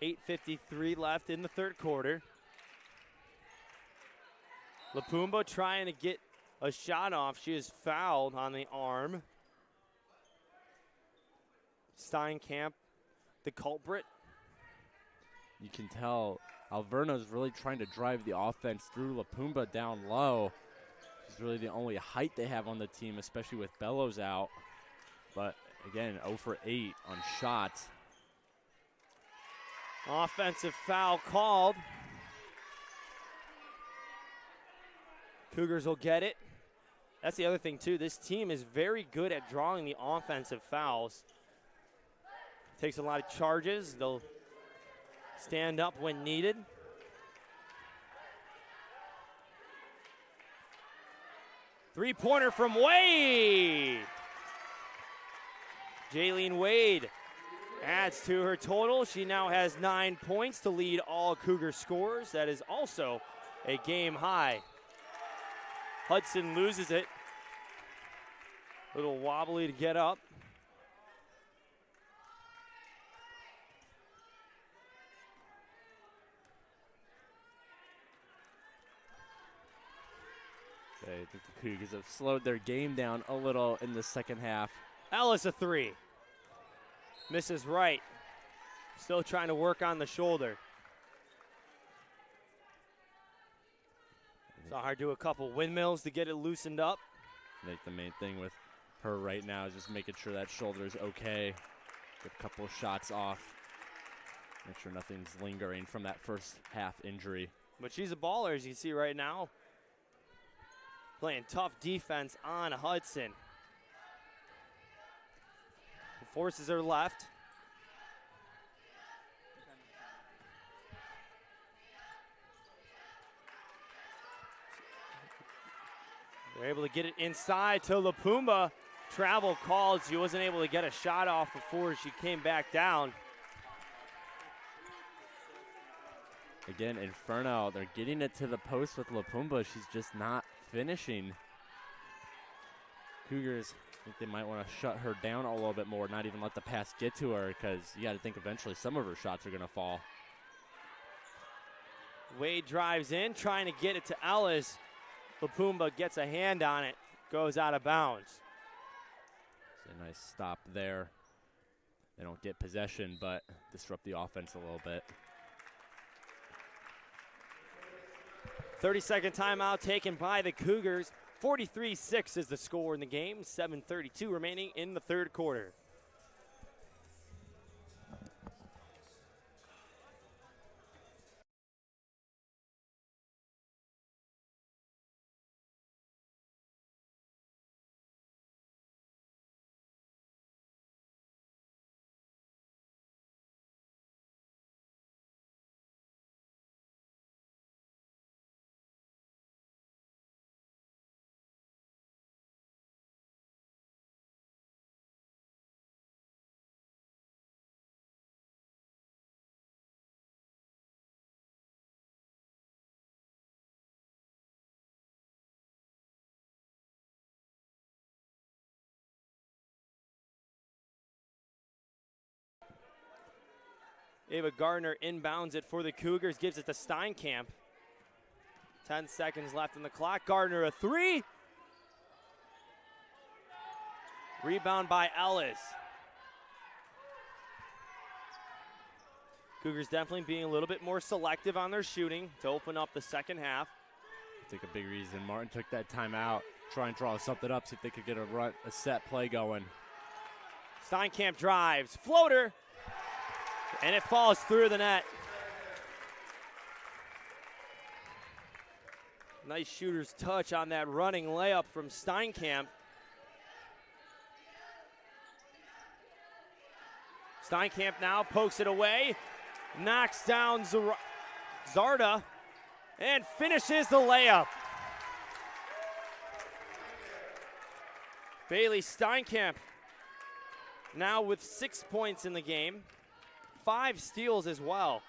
.8:53 left in the third quarter. Lapumba trying to get a shot off. She is fouled on the arm. Steinkamp, the culprit. You can tell Alverno's really trying to drive the offense through Lapumba down low. She's really the only height they have on the team, especially with Bellows out. But again, 0 for 8 on shots. Offensive foul called. Cougars will get it. That's the other thing, too. This team is very good at drawing the offensive fouls. Takes a lot of charges. They'll stand up when needed. Three-pointer from Wade. Jaylene Wade adds to her total. She now has 9 points to lead all Cougar scorers. That is also a game high. Hudson loses it. A little wobbly to get up. I think the Cougars have slowed their game down a little in the second half. Ellis a three. Misses right. Still trying to work on the shoulder. Saw her do a couple windmills to get it loosened up. I think the main thing with her right now is just making sure that shoulder is okay. Get a couple shots off. Make sure nothing's lingering from that first half injury. But she's a baller, as you can see right now. Playing tough defense on Hudson. Forces her left. They're able to get it inside to LaPumba. Travel called. She wasn't able to get a shot off before she came back down. Again, Inferno, they're getting it to the post with LaPumba. She's just not finishing. Cougars, I think they might want to shut her down a little bit more, not even let the pass get to her, because you got to think eventually some of her shots are going to fall. Wade drives in, trying to get it to Ellis. LaPumba gets a hand on it, goes out of bounds. It's a nice stop there. They don't get possession, but disrupt the offense a little bit. 30-second timeout taken by the Cougars. 43-6 is the score in the game. 7:32 remaining in the third quarter. Ava Gardner inbounds it for the Cougars, gives it to Steinkamp. 10 seconds left on the clock. Gardner a three. Rebound by Ellis. Cougars definitely being a little bit more selective on their shooting to open up the second half. I think a big reason Martin took that timeout, try and draw something up, see if they could get a set play going. Steinkamp drives, floater, and it falls through the net. Nice shooter's touch on that running layup from Steinkamp. Steinkamp now pokes it away, knocks down Zarda, and finishes the layup. Bailey Steinkamp now with 6 points in the game, 5 steals as well.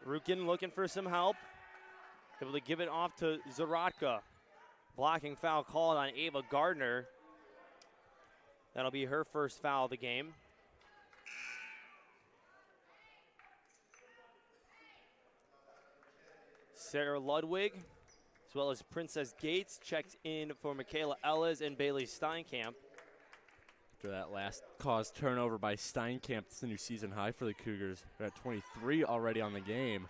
Rukin looking for some help. Able to give it off to Zaratka. Blocking foul called on Ava Gardner. That'll be her first foul of the game. Sarah Ludwig, as well as Princess Gates, checked in for Michaela Ellis and Bailey Steinkamp. After that last caused turnover by Steinkamp, it's the new season high for the Cougars. They're at 23 already on the game.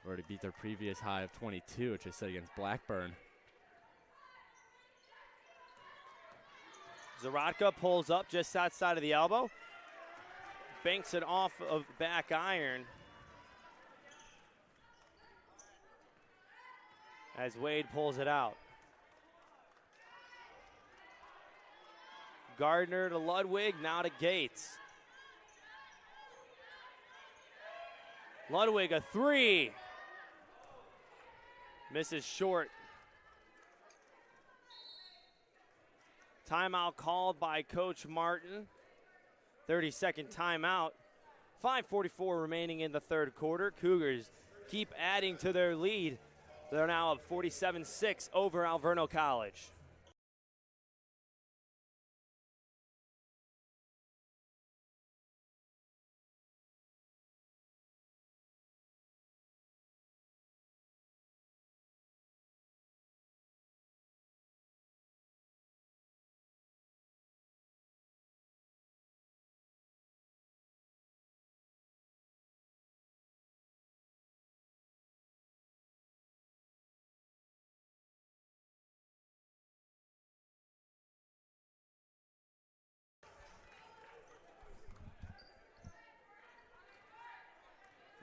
Already beat their previous high of 22, which I said against Blackburn. Zaratka pulls up just outside of the elbow. Banks it off of back iron. As Wade pulls it out. Gardner to Ludwig, now to Gates. Ludwig a three. Misses short. Timeout called by Coach Martin. 30-second timeout. 5:44 remaining in the third quarter. Cougars keep adding to their lead. They're now up 47-6 over Alverno College.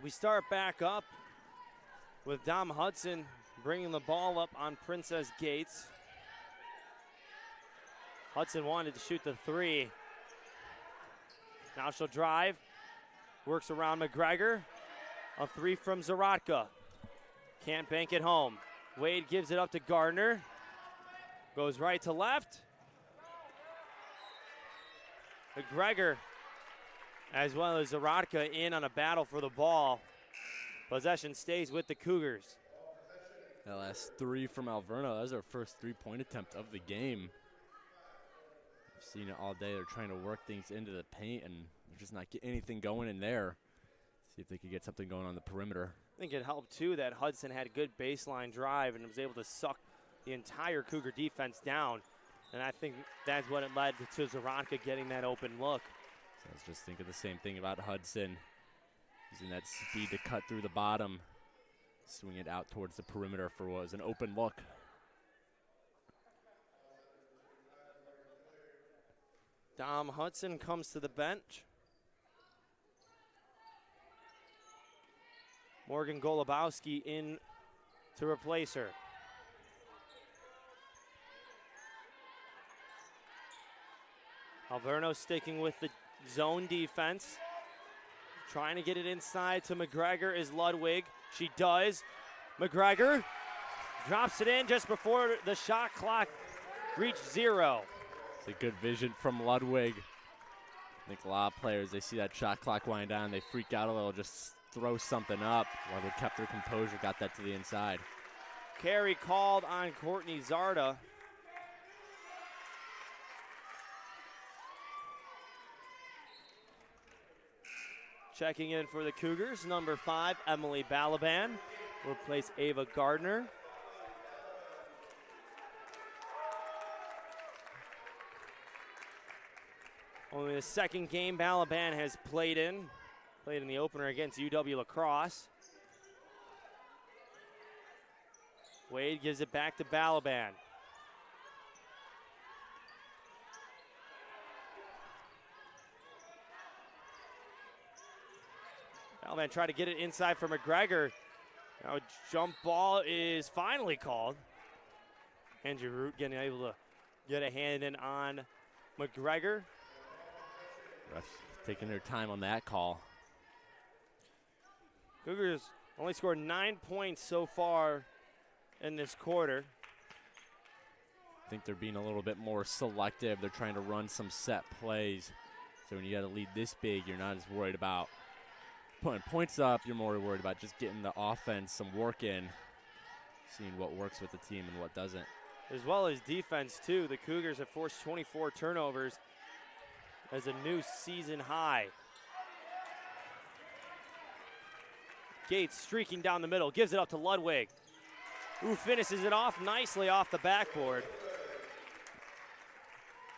We start back up with Dom Hudson bringing the ball up on Princess Gates. Hudson wanted to shoot the three. Now she'll drive, works around McGregor. A three from Zaratka. Can't bank it home. Wade gives it up to Gardner. Goes right to left. McGregor, as well as Zaratka, in on a battle for the ball. Possession stays with the Cougars. That last three from Alverno, that was our first three-point attempt of the game. I've seen it all day. They're trying to work things into the paint, and they're just not getting anything going in there. See if they could get something going on the perimeter. I think it helped, too, that Hudson had a good baseline drive and was able to suck the entire Cougar defense down. And I think that's what it led to Zaratka getting that open look. So I was just thinking the same thing about Hudson. Using that speed to cut through the bottom. Swing it out towards the perimeter for what was an open look. Dom Hudson comes to the bench. Morgan Golubowski in to replace her. Alverno sticking with the zone defense. Trying to get it inside to McGregor is Ludwig. She does. McGregor drops it in just before the shot clock reached zero. It's a good vision from Ludwig. I think a lot of players, they see that shot clock wind down, they freak out a little, just throw something up. Ludwig kept their composure, got that to the inside. Carry called on Courtney Zarda. Checking in for the Cougars, number 5, Emily Balaban, will replace Ava Gardner. Only the second game Balaban has played in the opener against UW La Crosse. Wade gives it back to Balaban. Balaban tried to get it inside for McGregor. Now a jump ball is finally called. Andrew Root getting able to get a hand in on McGregor. Refs taking their time on that call. Cougars only scored 9 points so far in this quarter. I think they're being a little bit more selective. They're trying to run some set plays. So when you got to lead this big, you're not as worried about putting points up. You're more worried about just getting the offense some work in, seeing what works with the team and what doesn't. As well as defense, too. The Cougars have forced 24 turnovers as a new season high. Gates streaking down the middle, gives it up to Ludwig, who finishes it off nicely off the backboard.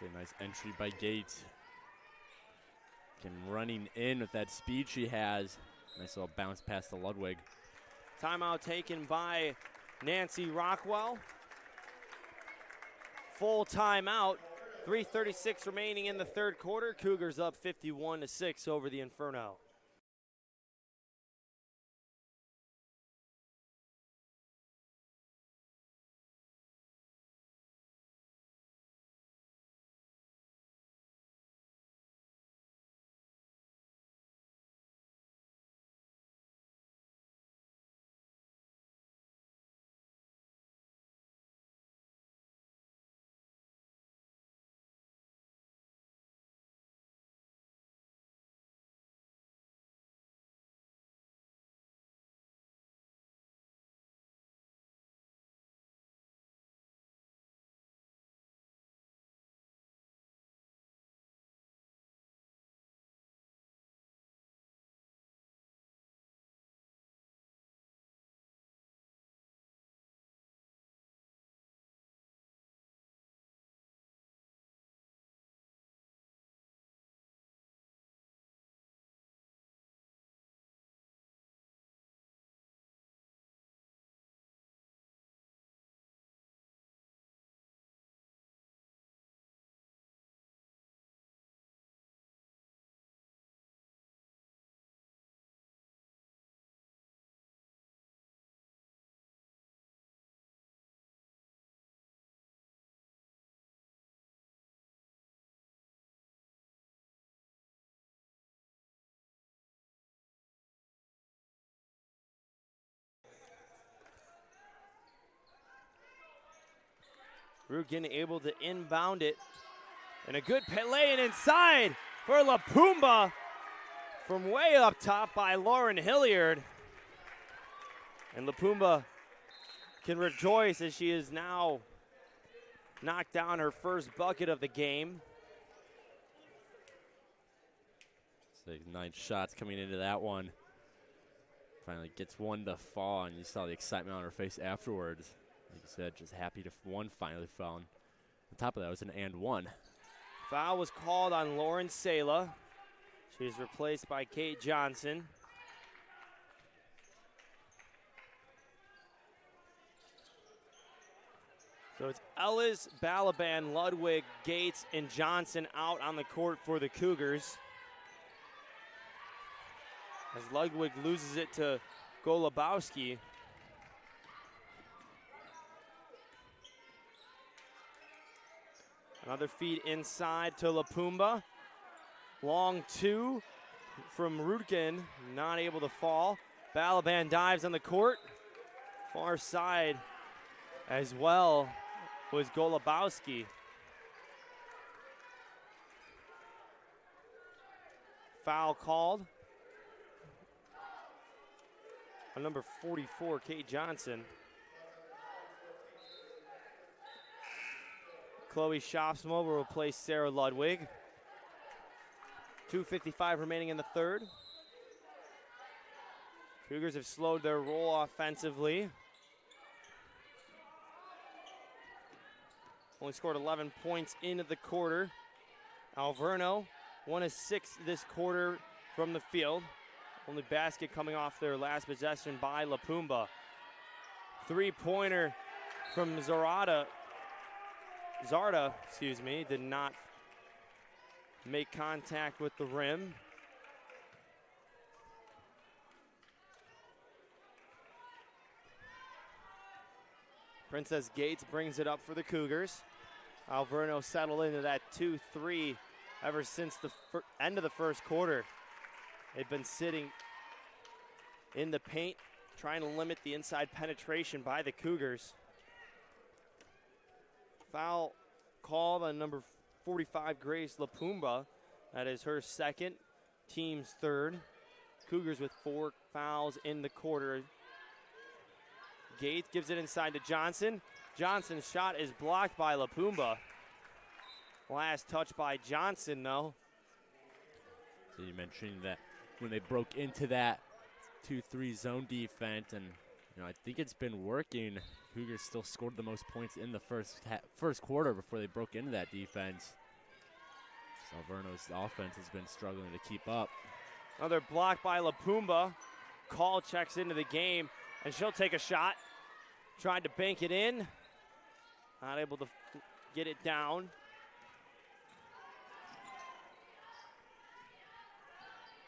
Okay, nice entry by Gates. Running in with that speed she has. Nice little bounce past the Ludwig. Timeout taken by Nancy Rockwell. Full timeout. 3:36 remaining in the third quarter. Cougars up 51-6 over the Inferno. Rugen able to inbound it. And a good lay-in inside for Lapumba from way up top by Lauren Hilliard. And Lapumba can rejoice as she is now knocked down her first bucket of the game. So 9 shots coming into that one. Finally gets one to fall, and you saw the excitement on her face afterwards. Like you said, just happy to one finally fell. On top of that was an and one. Foul was called on Lauren Sala. She's replaced by Kate Johnson. So it's Ellis, Balaban, Ludwig, Gates, and Johnson out on the court for the Cougars. As Ludwig loses it to Golubowski. Another feed inside to Lapumba. Long 2 from Rudkin, not able to fall. Balaban dives on the court. Far side as well was Golubowski. Foul called on number 44, Kate Johnson. Chloe Shopsmo will replace Sarah Ludwig. 2:55 remaining in the third. Cougars have slowed their roll offensively. Only scored 11 points into the quarter. Alverno, 1 of 6 this quarter from the field. Only basket coming off their last possession by Lapumba. 3-pointer from Zarda, did not make contact with the rim. Princess Gates brings it up for the Cougars. Alverno settled into that 2-3 ever since the end of the first quarter. They've been sitting in the paint, trying to limit the inside penetration by the Cougars. Foul called on number 45, Grace Lapumba. That is her second, team's third. Cougars with 4 fouls in the quarter. Gates gives it inside to Johnson. Johnson's shot is blocked by Lapumba. Last touch by Johnson, though. So you mentioned that when they broke into that 2-3 zone defense, and I think it's been working. Cougars still scored the most points in the first quarter before they broke into that defense. Alverno's offense has been struggling to keep up. Another block by Lapumba. Call checks into the game, and she'll take a shot. Tried to bank it in. Not able to get it down.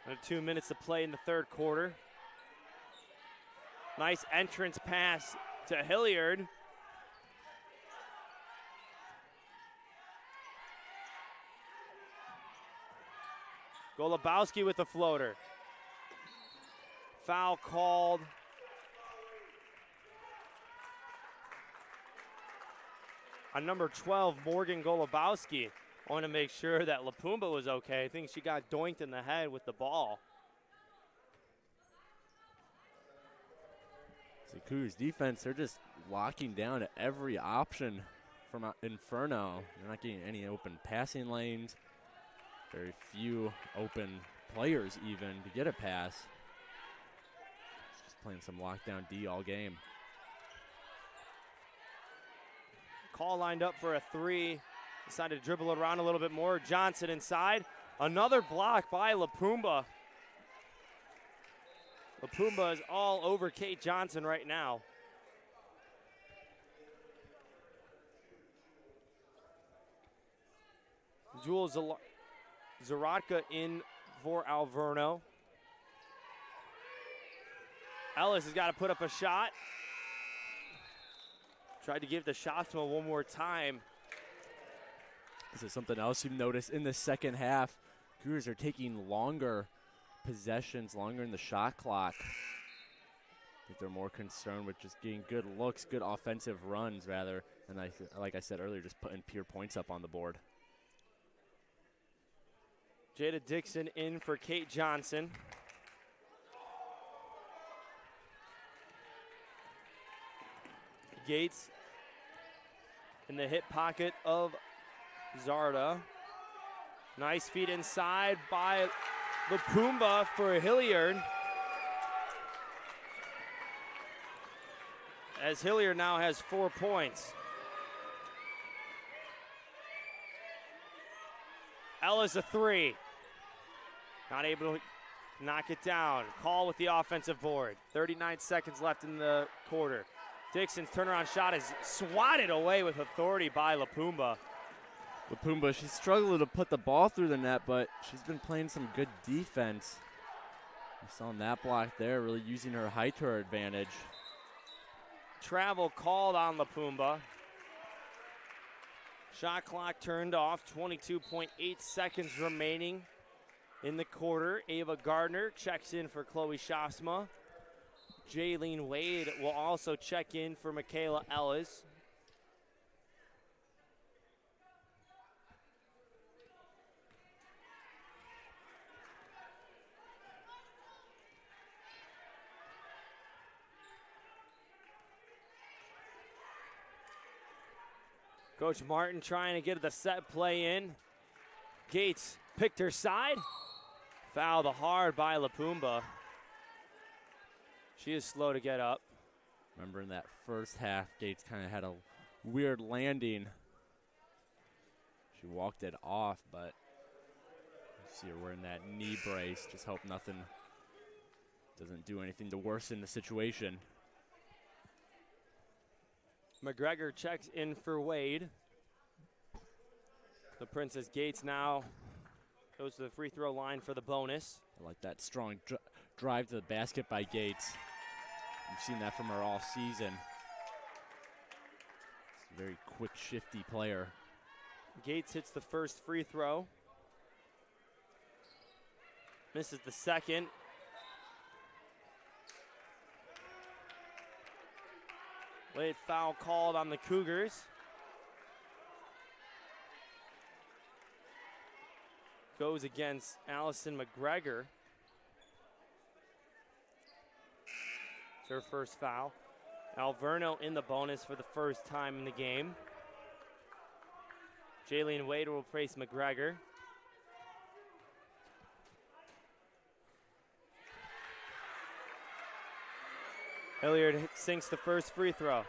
Another 2 minutes to play in the third quarter. Nice entrance pass to Hilliard. Golubowski with the floater. Foul called on number 12, Morgan Golubowski. I want to make sure that Lapumba was okay. I think she got doinked in the head with the ball. The Cougars defense, they're just locking down at every option from Inferno. They're not getting any open passing lanes. Very few open players even to get a pass. Just playing some lockdown D all game. Call lined up for a 3. Decided to dribble it around a little bit more. Johnson inside. Another block by Lapumba. Lapumba is all over Kate Johnson right now. Jules Zaradka in for Alverno. Ellis has got to put up a shot. Tried to give the shot to him one more time. This is something else you've noticed in the second half. Cougars are taking longer possessions, longer in the shot clock. I think they're more concerned with just getting good looks, good offensive runs rather And like I said earlier, just putting pure points up on the board. Jada Dixon in for Kate Johnson. Gates in the hip pocket of Zarda. Nice feed inside by Lupumba for Hilliard. As Hilliard now has 4 points. Ellis a three. Not able to knock it down. Call with the offensive board. 39 seconds left in the quarter. Dixon's turnaround shot is swatted away with authority by Lupumba. Lupumba, she's struggling to put the ball through the net, but she's been playing some good defense. You saw that block there, really using her height to her advantage. Travel called on Lupumba. Shot clock turned off, 22.8 seconds remaining in the quarter. Ava Gardner checks in for Chloe Shafsma. Jaylene Wade will also check in for Michaela Ellis. Coach Martin trying to get the set play in. Gates picked her side. Fouled hard by Lupumba. She is slow to get up. Remember in that first half, Gates kind of had a weird landing. She walked it off, but you see her wearing that knee brace. Just hope nothing doesn't do anything to worsen the situation. McGregor checks in for Wade. The Princess Gates now goes to the free throw line for the bonus. I like that strong drive to the basket by Gates. You've seen that from her all season. She's a very quick, shifty player. Gates hits the first free throw. Misses the second. Late foul called on the Cougars. Goes against Allison McGregor. It's her first foul. Alverno in the bonus for the first time in the game. Jaylene Wade will replace McGregor. Hilliard sinks the first free throw.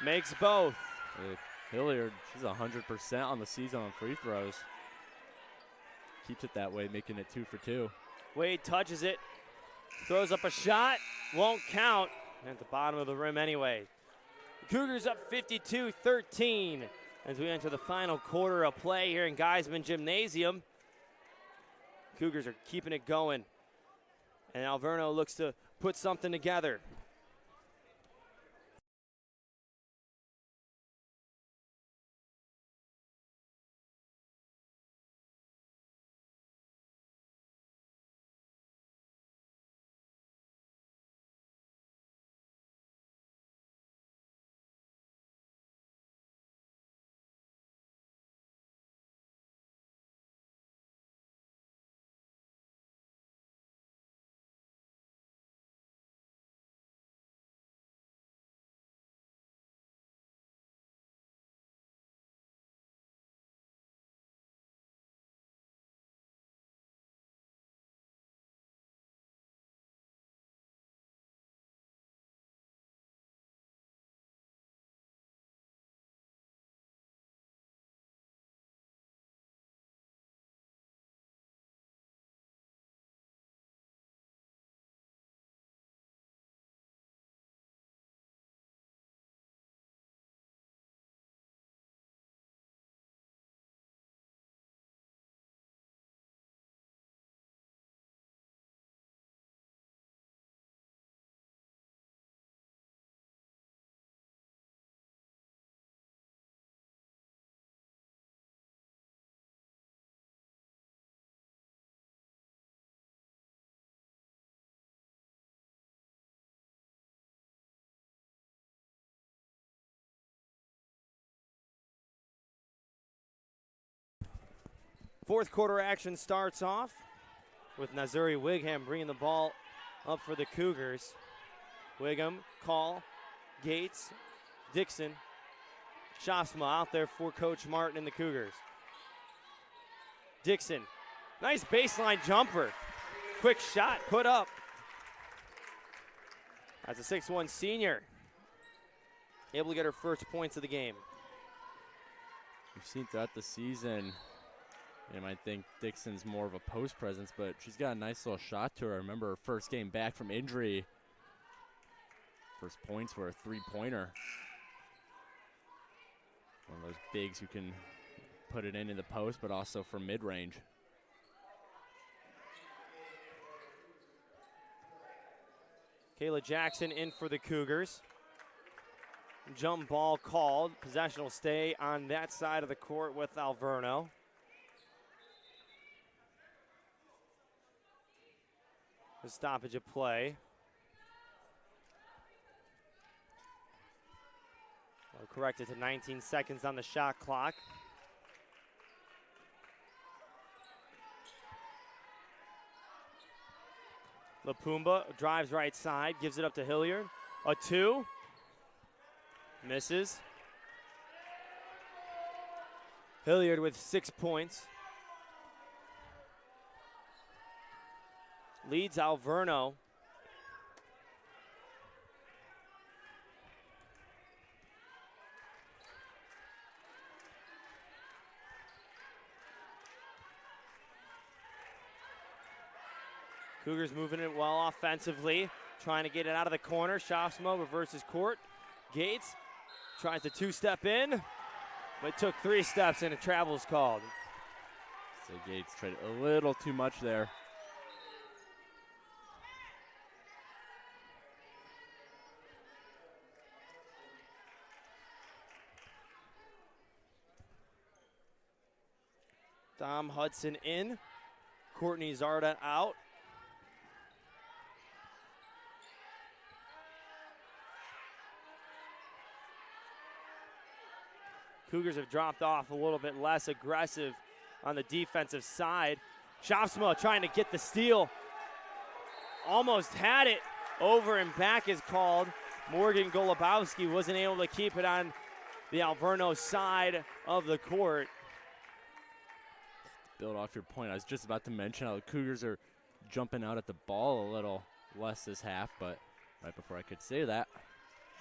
Makes both. Hilliard, she's 100% on the season on free throws. Keeps it that way, making it 2 for 2. Wade touches it, throws up a shot, won't count. At the bottom of the rim anyway. The Cougars up 52-13 as we enter the final quarter of play here in Geisman Gymnasium. Cougars are keeping it going, and Alverno looks to put something together. Fourth quarter action starts off with Nazuri Wigham bringing the ball up for the Cougars. Wigham, Call, Gates, Dixon, Shafsma out there for Coach Martin and the Cougars. Dixon, nice baseline jumper. Quick shot put up. That's a 6'1" senior. Able to get her first points of the game. We've seen throughout the season, you might think Dixon's more of a post presence, but she's got a nice little shot to her. I remember her first game back from injury. First points were a three-pointer. One of those bigs who can put it in the post, but also from mid-range. Kayla Jackson in for the Cougars. Jump ball called. Possession will stay on that side of the court with Alverno. A stoppage of play. We'll correct it to 19 seconds on the shot clock. LaPumba drives right side, gives it up to Hilliard. A two. Misses. Hilliard with 6 points. Leads Alverno. Cougars moving it well offensively, trying to get it out of the corner. Shafsma reverses court. Gates tries to two-step in, but took 3 steps and a travel's called. So Gates tried a little too much there. Dom Hudson in. Courtney Zarda out. Cougars have dropped off a little bit less aggressive on the defensive side. Shafsma trying to get the steal. Almost had it. Over and back is called. Morgan Golubowski wasn't able to keep it on the Alverno side of the court. Build off your point, I was just about to mention how the Cougars are jumping out at the ball a little less this half, but right before I could say that,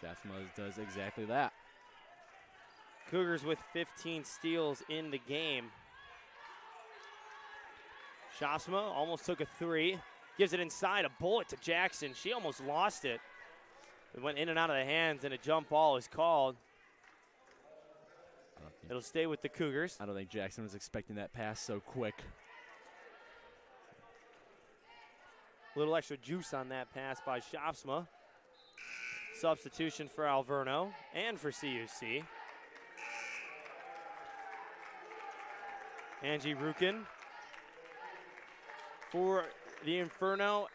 Shafsma does exactly that. Cougars with 15 steals in the game. Shafsma almost took a 3. Gives it inside, a bullet to Jackson. She almost lost it. It went in and out of the hands, and a jump ball is called. It'll stay with the Cougars. I don't think Jackson was expecting that pass so quick. A little extra juice on that pass by Shafsma. Substitution for Alverno and for CUC. Angie Rukin for the Inferno,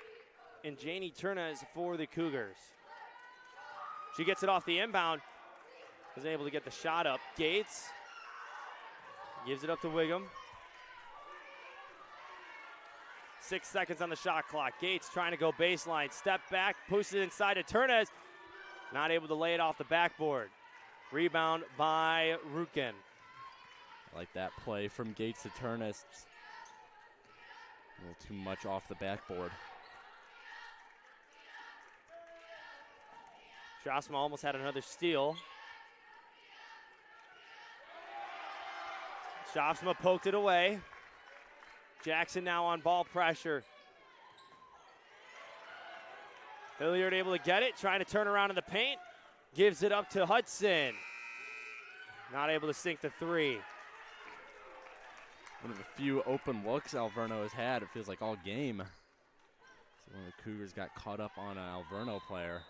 and Janie Turnez for the Cougars. She gets it off the inbound, is able to get the shot up. Gates gives it up to Wigham. 6 seconds on the shot clock. Gates trying to go baseline, step back, pushes it inside to Turnez. Not able to lay it off the backboard. Rebound by Rukin. I like that play from Gates to Turnez. A little too much off the backboard. Shafsma almost had another steal. Shafsma poked it away. Jackson now on ball pressure. Hilliard able to get it, trying to turn around in the paint. Gives it up to Hudson. Not able to sink the 3. One of the few open looks Alverno has had, it feels like all game. So one of the Cougars got caught up on an Alverno player.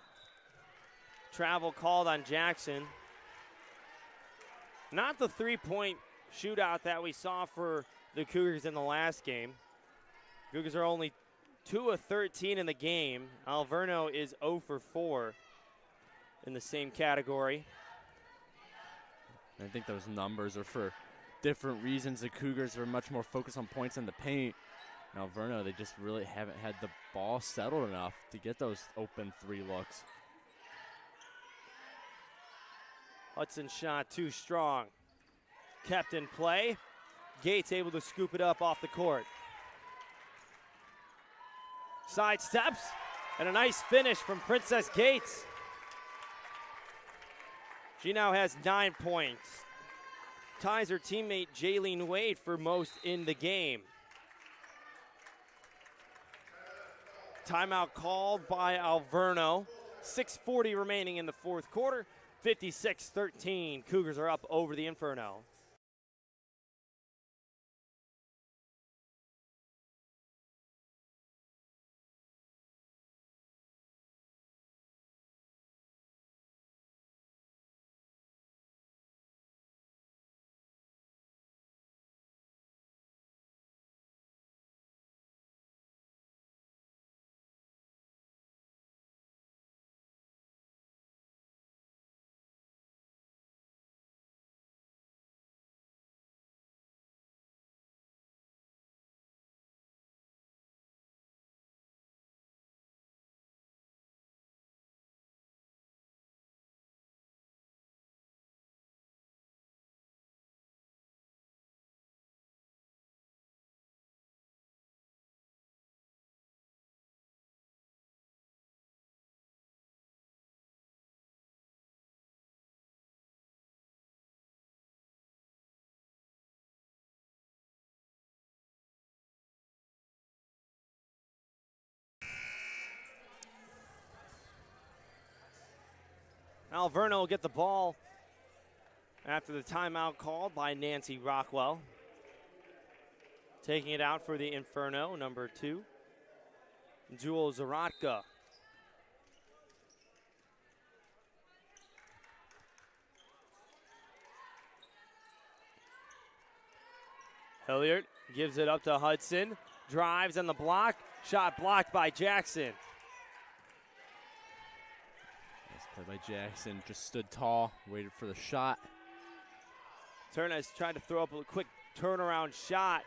Travel called on Jackson. Not the 3-point shootout that we saw for the Cougars in the last game. Cougars are only 2 of 13 in the game. Alverno is 0 for 4 in the same category. I think those numbers are for different reasons. The Cougars were much more focused on points in the paint. And Alverno, they just really haven't had the ball settled enough to get those open 3 looks. Hudson shot too strong. Kept in play. Gates able to scoop it up off the court. Side steps, and a nice finish from Princess Gates. She now has 9 points. Ties her teammate Jaylene Wade for most in the game. Timeout called by Alverno. 6:40 remaining in the fourth quarter. 56-13. Cougars are up over the Inferno. Alverno will get the ball after the timeout called by Nancy Rockwell. Taking it out for the Inferno, number 2, Jewel Zaratka. Hilliard gives it up to Hudson, drives on the block, shot blocked by Jackson. Play by Jackson, just stood tall, waited for the shot. Turnez tried to throw up a quick turnaround shot.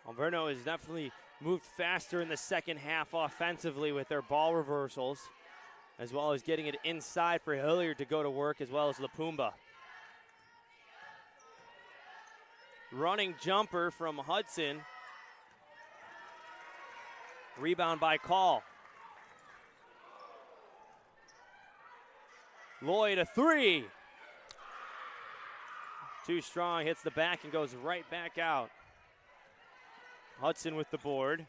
Alverno has definitely moved faster in the second half offensively with their ball reversals, as well as getting it inside for Hilliard to go to work, as well as Lapumba. Running jumper from Hudson. Rebound by Call. Lloyd, a 3. Too strong, hits the back and goes right back out. Hudson with the board.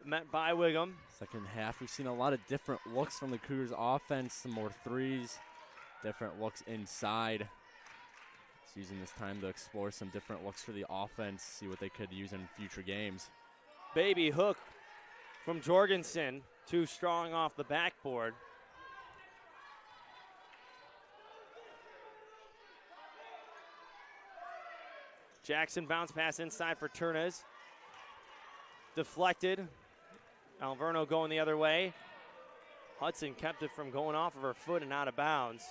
Met by Wiggum. Second half, we've seen a lot of different looks from the Cougars offense, some more 3s, different looks inside. It's using this time to explore some different looks for the offense, see what they could use in future games. Baby hook from Jorgensen, too strong off the backboard. Jackson bounce pass inside for Turnez. Deflected. Alverno going the other way. Hudson kept it from going off of her foot and out of bounds.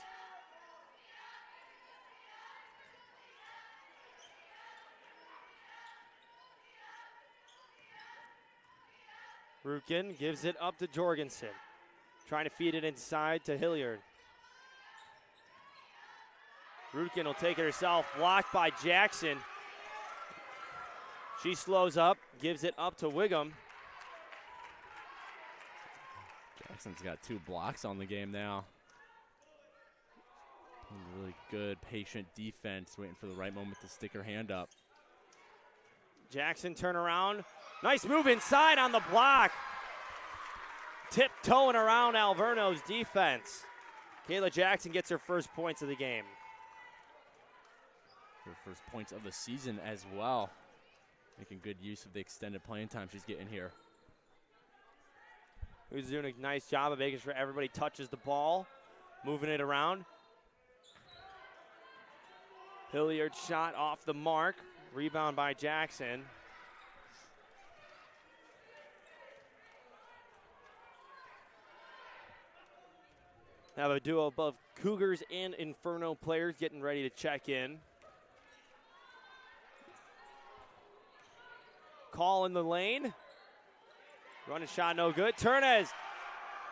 Rukin gives it up to Jorgensen. Trying to feed it inside to Hilliard. Rukin will take it herself. Blocked by Jackson. She slows up, gives it up to Wiggum. Jackson's got 2 blocks on the game now. Really good, patient defense, waiting for the right moment to stick her hand up. Jackson turn around. Nice move inside on the block. Tiptoeing around Alverno's defense. Kayla Jackson gets her first points of the game. Her first points of the season as well. Making good use of the extended playing time she's getting here. Who's doing a nice job of making sure everybody touches the ball. Moving it around. Hilliard shot off the mark. Rebound by Jackson. Have a duo of both Cougars and Inferno players getting ready to check in. Call in the lane. Running shot no good. Turnez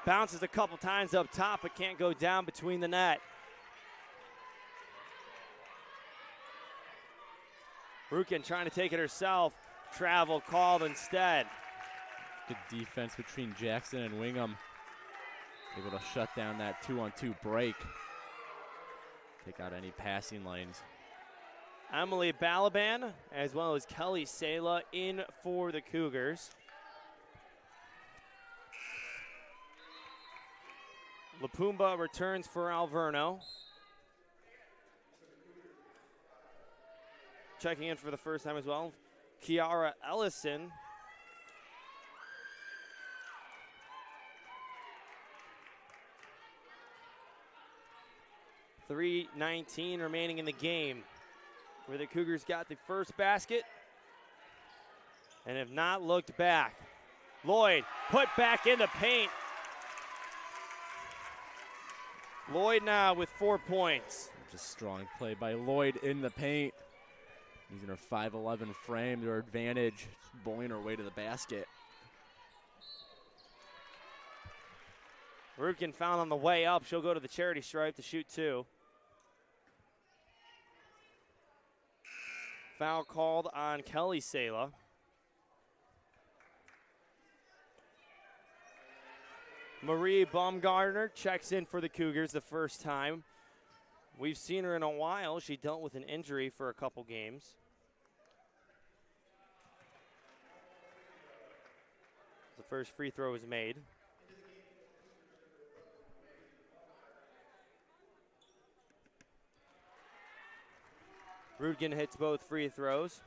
bounces a couple times up top but can't go down between the net. Rukin trying to take it herself. Travel called instead. Good defense between Jackson and Wingham. Able to shut down that 2-on-2 break. Take out any passing lanes. Emily Balaban as well as Kelly Sala in for the Cougars. Lapumba returns for Alverno. Checking in for the first time as well, Kiara Ellison. .319 remaining in the game, where the Cougars got the first basket and have not looked back. Lloyd put back in the paint. Lloyd now with 4 points. Just strong play by Lloyd in the paint. Using her 5'11" frame to her advantage, bowling her way to the basket. Rudkin found on the way up. She'll go to the charity stripe to shoot 2. Foul called on Kelly Sala. Marie Baumgartner checks in for the Cougars the first time. We've seen her in a while. She dealt with an injury for a couple games. The first free throw is made. Rudkin hits both free throws.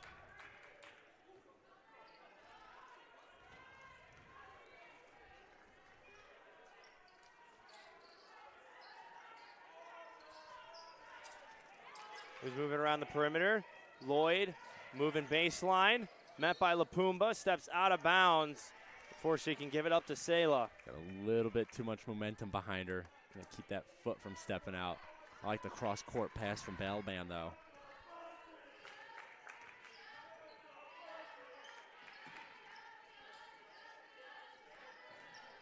He's moving around the perimeter. Lloyd moving baseline. Met by Lapumba. Steps out of bounds before she can give it up to Sala. Got a little bit too much momentum behind her. Gonna keep that foot from stepping out. I like the cross-court pass from Balaban, though.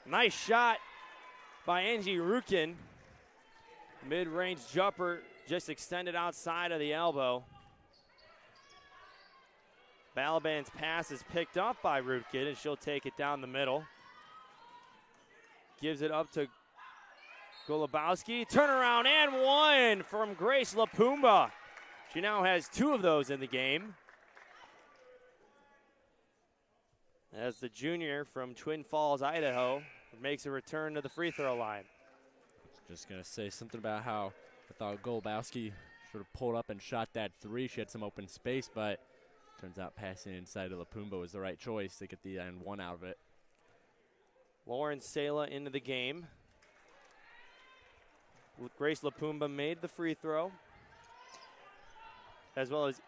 Nice shot by Angie Rukin. Mid-range jumper just extended outside of the elbow. Balaban's pass is picked up by Rudkin, and she'll take it down the middle. Gives it up to Golubowski. Turnaround and one from Grace Lapumba. She now has 2 of those in the game. As the junior from Twin Falls, Idaho, makes a return to the free throw line. Just going to say something about how I thought Golubowski should have pulled up and shot that 3. She had some open space, but turns out passing inside of Lapumba was the right choice to get the end 1 out of it. Lauren Sala into the game. Grace Lapumba made the free throw, as well as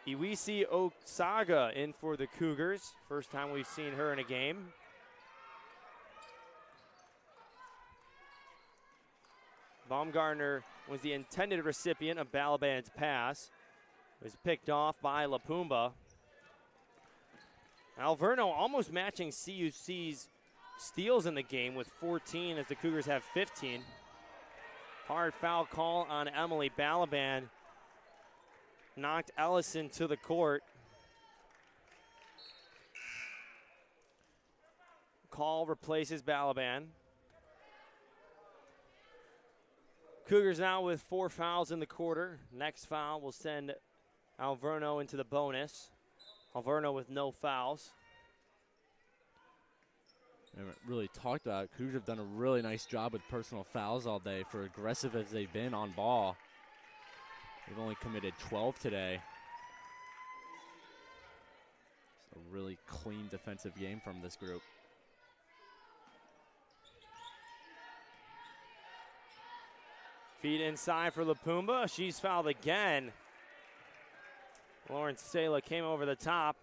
Iwisi Osaga in for the Cougars. First time we've seen her in a game. Baumgartner was the intended recipient of Balaban's pass. It was picked off by Lapumba. Alverno almost matching CUC's steals in the game with 14 as the Cougars have 15. Hard foul call on Emily Balaban. Knocked Ellison to the court. Call replaces Balaban. Cougars now with 4 fouls in the quarter. Next foul will send Alverno into the bonus. Alverno with no fouls. We haven't really talked about it. Cougars have done a really nice job with personal fouls all day for aggressive as they've been on ball. They've only committed 12 today. It's a really clean defensive game from this group. Feed inside for Lapumba. She's fouled again. Lauren Sala came over the top.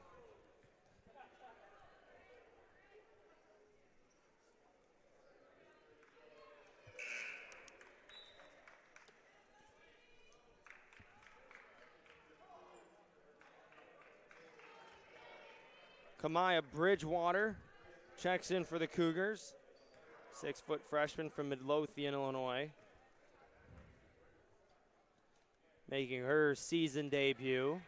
Kamaya Bridgewater checks in for the Cougars. 6-foot freshman from Midlothian, Illinois. Making her season debut.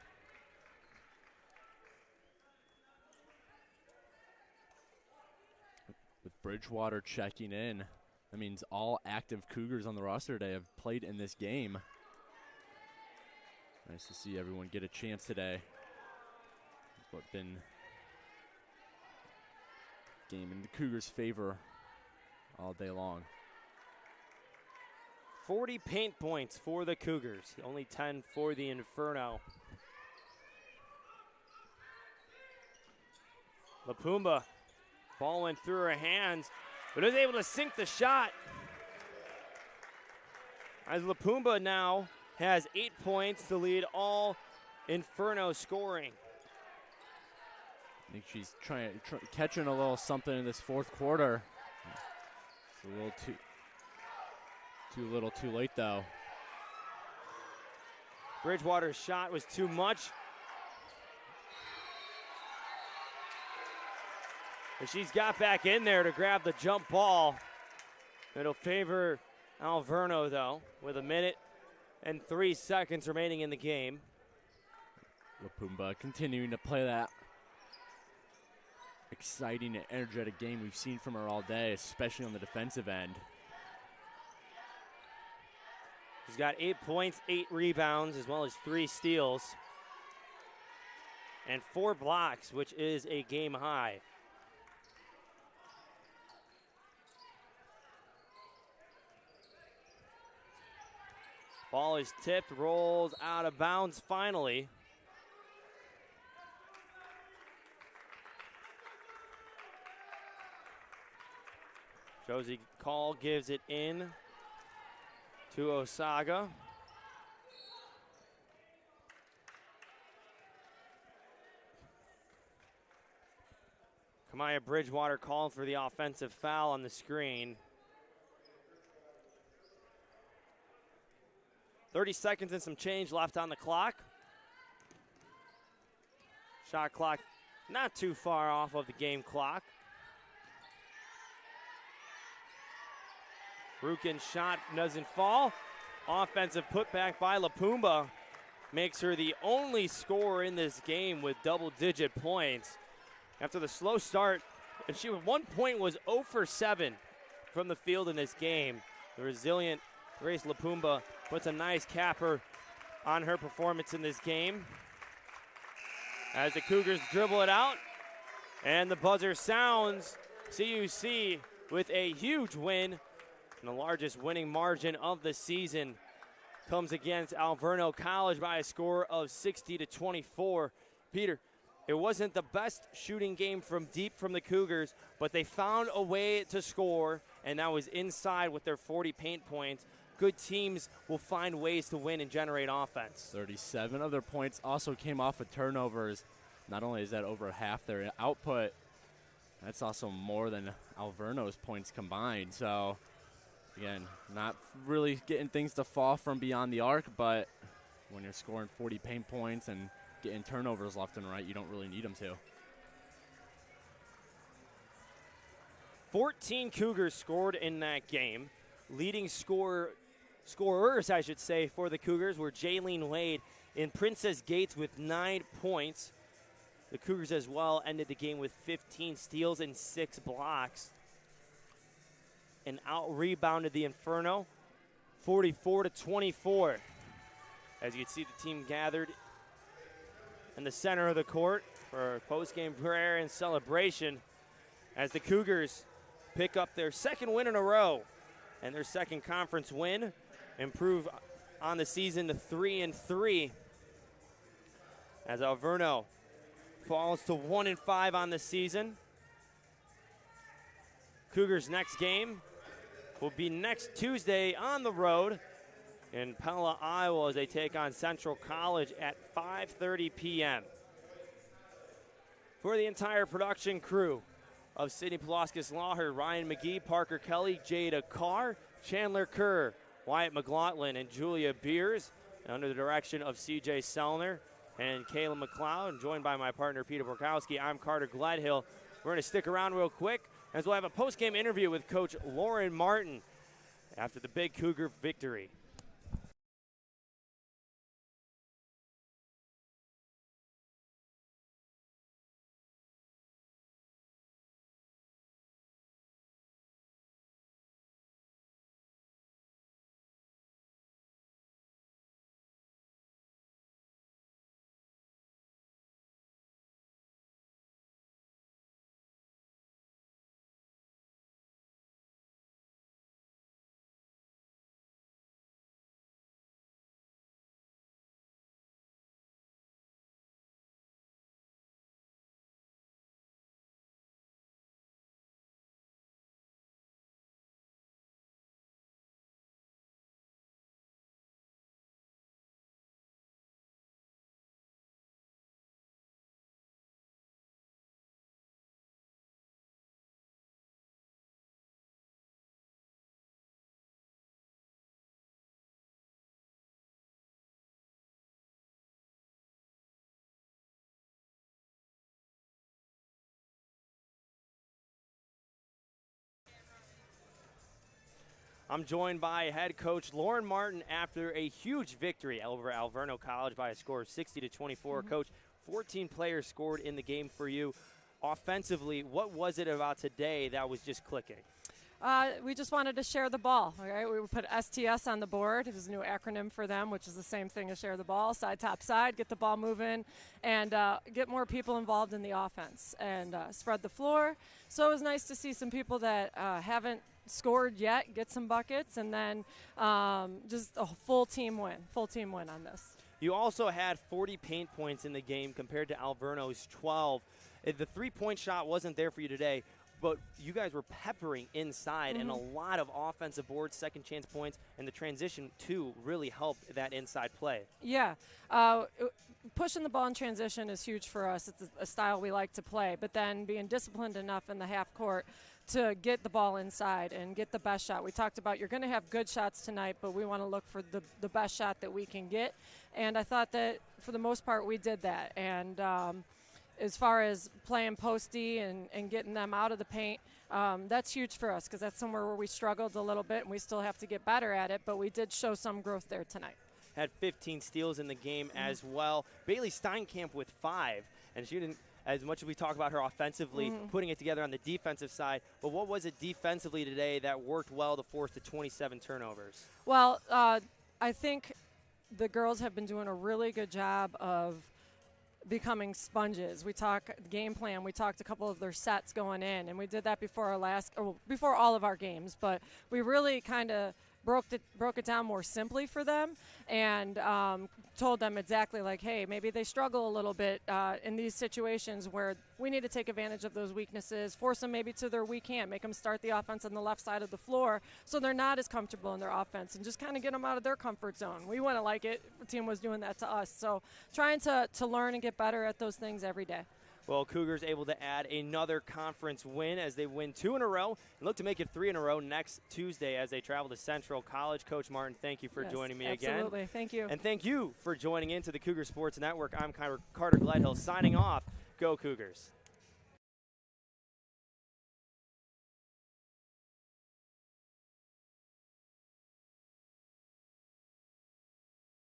With Bridgewater checking in, that means all active Cougars on the roster today have played in this game. Nice to see everyone get a chance today. It's what been game in the Cougars' favor all day long. 40 paint points for the Cougars, only 10 for the Inferno. Lapumba, ball went through her hands, but is able to sink the shot. As Lapumba now has 8 points to lead all Inferno scoring. I think she's catching a little something in this fourth quarter. It's a little too late though. Bridgewater's shot was too much. And she's got back in there to grab the jump ball. It'll favor Alverno though, with 1 minute and 3 seconds remaining in the game. Lapumba continuing to play that exciting and energetic game we've seen from her all day, especially on the defensive end. She's got 8 points, 8 rebounds, as well as 3 steals. And 4 blocks, which is a game high. Ball is tipped, rolls out of bounds finally. Josie Call gives it in to Osaga. Kamaya Bridgewater called for the offensive foul on the screen. 30 seconds and some change left on the clock. Shot clock not too far off of the game clock. Rukin's shot doesn't fall. Offensive putback by Lapumba makes her the only scorer in this game with double-digit points. After the slow start, and she at one point was 0 for 7 from the field in this game. The resilient Grace Lapumba puts a nice capper on her performance in this game. As the Cougars dribble it out, and the buzzer sounds. CUC with a huge win, and the largest winning margin of the season comes against Alverno College by a score of 60-24. Peter, it wasn't the best shooting game from deep from the Cougars, but they found a way to score, and that was inside with their 40 paint points. Good teams will find ways to win and generate offense. 37 of their points also came off of turnovers. Not only is that over half their output, that's also more than Alverno's points combined. So, again, not really getting things to fall from beyond the arc, but when you're scoring 40 paint points and getting turnovers left and right, you don't really need them to. 14 Cougars scored in that game. Leading scorers, I should say, for the Cougars were Jaylene Wade in Princess Gates with 9 points. The Cougars as well ended the game with 15 steals and 6 blocks. And out-rebounded the Inferno 44-24. As you can see, the team gathered in the center of the court for a post-game prayer and celebration as the Cougars pick up their second win in a row and their second conference win, improve on the season to 3-3. As Alverno falls to 1-5 on the season. Cougars' next game will be next Tuesday on the road in Pella, Iowa, as they take on Central College at 5:30 p.m. For the entire production crew of Sydney Pulaskis Lawher, Ryan McGee, Parker Kelly, Jada Carr, Chandler Kerr, Wyatt McLaughlin, and Julia Beers, under the direction of CJ Sellner, and Kayla McLeod, and joined by my partner Peter Borkowski. I'm Carter Gledhill. We're going to stick around real quick as we'll have a post-game interview with Coach Lauren Martin after the big Cougar victory. I'm joined by head coach Lauren Martin after a huge victory over Alverno College by a score of 60-24. Coach, 14 players scored in the game for you. Offensively, what was it about today that was just clicking? We just wanted to share the ball. Right? We put STS on the board. It was a new acronym for them, which is the same thing as share the ball, side, top, side, get the ball moving, and get more people involved in the offense and spread the floor. So it was nice to see some people that haven't scored yet get some buckets, and then just a full team win on this. You also had 40 paint points in the game compared to Alverno's 12. The three-point shot wasn't there for you today, but you guys were peppering inside, and a lot of offensive boards, second chance points, and the transition too really helped that inside play. Yeah, pushing the ball in transition is huge for us. It's a style we like to play, but then being disciplined enough in the half court to get the ball inside and get the best shot. We talked about you're going to have good shots tonight, but we want to look for the best shot that we can get. And I thought that for the most part we did that. And as far as playing posty and getting them out of the paint, that's huge for us because that's somewhere where we struggled a little bit and we still have to get better at it, but we did show some growth there tonight. Had 15 steals in the game as well. Bailey Steinkamp with 5, and she didn't, as much as we talk about her offensively, putting it together on the defensive side, but what was it defensively today that worked well to force the 27 turnovers? Well, I think the girls have been doing a really good job of becoming sponges. We talk game plan. We talked a couple of their sets going in, and we did that before before all of our games, but we really kind of broke it down more simply for them and told them exactly like, hey, maybe they struggle a little bit in these situations where we need to take advantage of those weaknesses, force them maybe to their weak hand, make them start the offense on the left side of the floor so they're not as comfortable in their offense, and just kind of get them out of their comfort zone. We wouldn't like it if the team was doing that to us. So trying to learn and get better at those things every day. Well, Cougars able to add another conference win as they win 2 in a row and look to make it 3 in a row next Tuesday as they travel to Central College. Coach Martin, thank you for joining me again. Absolutely, thank you. And thank you for joining into the Cougar Sports Network. I'm Carter Gledhill signing off. Go Cougars.